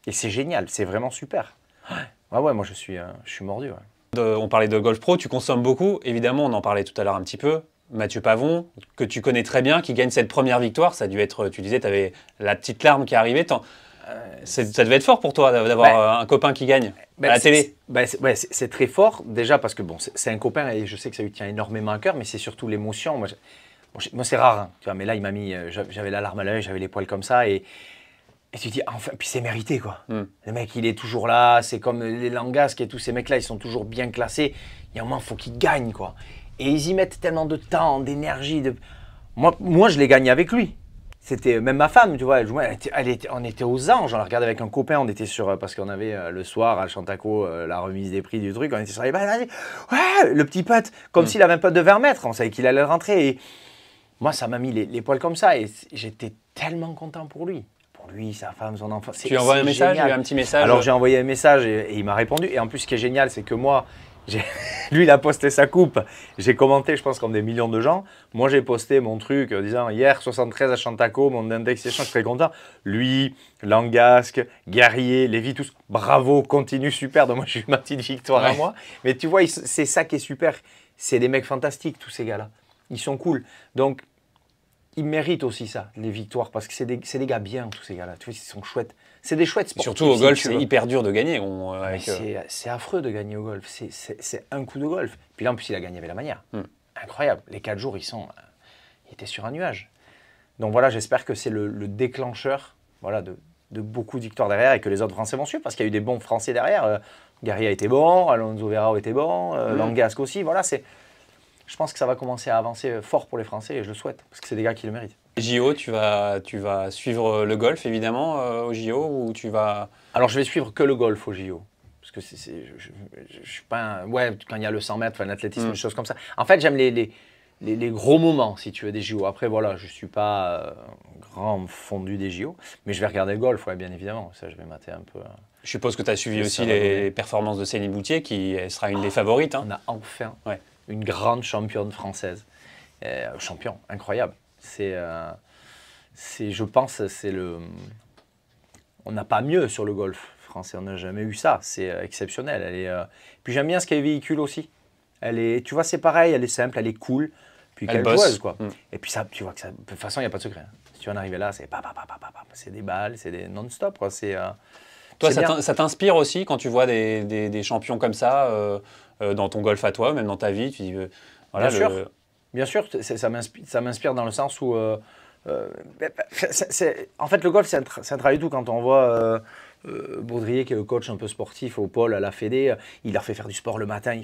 Et c'est génial, c'est vraiment super. Ouais, moi je suis mordu. Ouais. On parlait de Golf Pro, tu consommes beaucoup. Évidemment, on en parlait tout à l'heure un petit peu. Mathieu Pavon, que tu connais très bien, qui gagne cette première victoire. Ça a dû être, tu disais, tu avais la petite larme qui arrivait. Ça devait être fort pour toi d'avoir un copain qui gagne à la télé. C'est très fort, déjà parce que bon, c'est un copain et je sais que ça lui tient énormément à cœur, mais c'est surtout l'émotion. Moi c'est rare, hein, tu vois, mais là, il m'a mis, j'avais la larme à l'œil, j'avais les poils comme ça. Et Et tu te dis, enfin, puis c'est mérité, quoi. Le mec, il est toujours là, c'est comme les Langasques et tous ces mecs-là, ils sont toujours bien classés. Il y a un moment, il faut qu'ils gagnent, quoi. Et ils y mettent tellement de temps, d'énergie. Moi, je l'ai gagné avec lui. C'était même ma femme, tu vois, on était aux anges, on la regardait avec un copain, on était sur, parce qu'on avait le soir à Chantaco la remise des prix du truc, on était sur les balles, ouais, le petit pote, comme s'il avait un pote de 20 mètres, on savait qu'il allait rentrer. Et moi, ça m'a mis les poils comme ça et j'étais tellement content pour lui. Pour lui, sa femme, son enfant. Tu lui as envoyé un message, il y a eu un petit message. Alors j'ai envoyé un message et il m'a répondu. Et en plus, ce qui est génial, c'est que moi, lui, il a posté sa coupe. J'ai commenté, je pense, comme des millions de gens. Moi, j'ai posté mon truc disant hier 73 à Chantaco, mon index session, je suis très content. Lui, Langasque, Guerrier, Lévy, tous, bravo, continue, super. Donc moi, j'ai eu ma petite victoire à moi. Mais tu vois, c'est ça qui est super. C'est des mecs fantastiques, tous ces gars-là. Ils sont cool. Donc, ils méritent aussi ça, les victoires, parce que c'est des gars bien, tous ces gars-là. Tu vois, ils sont chouettes. C'est des chouettes sportifs. Surtout au golf, c'est hyper dur de gagner. C'est affreux de gagner au golf. C'est un coup de golf. Puis là, en plus, il a gagné avec la manière. Incroyable. Les 4 jours, il était sur un nuage. Donc voilà, j'espère que c'est le déclencheur voilà, de beaucoup de victoires derrière et que les autres Français vont suivre, parce qu'il y a eu des bons Français derrière. Guerrier a été bon, Alonso Verao était bon, Langasque aussi. Voilà, je pense que ça va commencer à avancer fort pour les Français et je le souhaite, parce que c'est des gars qui le méritent. JO, tu vas suivre le golf évidemment au JO ou tu vas... Alors je vais suivre que le golf au JO. Parce que je suis pas ouais, quand il y a le 100 mètres, enfin, l'athlétisme, des choses comme ça. En fait, j'aime les gros moments, si tu veux, des JO. Après, voilà, je ne suis pas grand fondu des JO, mais je vais regarder le golf, ouais, bien évidemment. Ça, je vais mater un peu. Je suppose que tu as suivi aussi les performances de Céline Boutier, qui sera une des favorites. Hein. On a enfin une grande championne française. Champion, incroyable. Je pense, on n'a pas mieux sur le golf français. On n'a jamais eu ça. C'est exceptionnel. Puis j'aime bien ce qu'elle véhicule aussi. Tu vois, c'est pareil. Elle est simple, elle est cool. Puis quelle joueuse, quoi. Et puis ça, tu vois que ça, de toute façon, il n'y a pas de secret. Si tu en arrives là, c'est des balles, c'est des non-stop, quoi. Toi, ça t'inspire aussi quand tu vois des champions comme ça dans ton golf à toi, même dans ta vie. Tu dis, voilà, bien sûr, ça m'inspire dans le sens où, en fait, le golf, c'est un travail tout. Quand on voit Baudrier, qui est le coach un peu sportif au pôle, à la Fédé, il leur fait faire du sport le matin.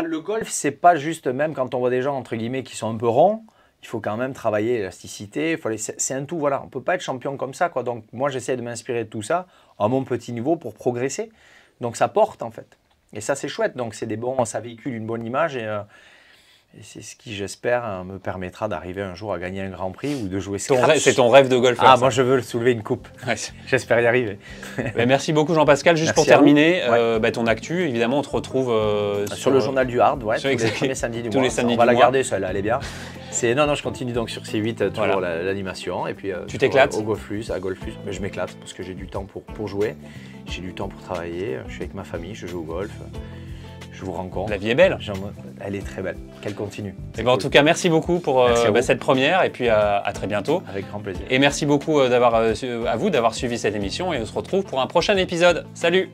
Le golf, c'est pas juste, même quand on voit des gens, entre guillemets, qui sont un peu ronds, il faut quand même travailler l'élasticité. C'est un tout, voilà. On ne peut pas être champion comme ça, quoi. Donc, moi, j'essaie de m'inspirer de tout ça à mon petit niveau pour progresser. Donc, ça porte, en fait. Et ça, c'est chouette. Donc, ça véhicule une bonne image et c'est ce qui, j'espère, me permettra d'arriver un jour à gagner un Grand Prix ou de jouer Scratch. C'est ton rêve de golfeur. Ah, moi, je veux soulever une coupe. Ouais. J'espère y arriver. Merci beaucoup, Jean-Pascal. Juste pour terminer, ton actu, évidemment, on te retrouve sur le journal du Hard, tous les premiers samedis du mois. On va la garder, celle-là, elle est bien. Non, je continue donc sur C8, toujours l'animation. Et puis, tu t'éclates au Golf Plus, à Golf Plus. Mais je m'éclate parce que j'ai du temps pour jouer. J'ai du temps pour travailler. Je suis avec ma famille, je joue au golf. Je vous rencontre. La vie est belle. Elle est très belle. Qu'elle continue. En tout cas, merci beaucoup pour cette première et puis à très bientôt. Avec grand plaisir. Et merci beaucoup à vous d'avoir suivi cette émission et on se retrouve pour un prochain épisode. Salut!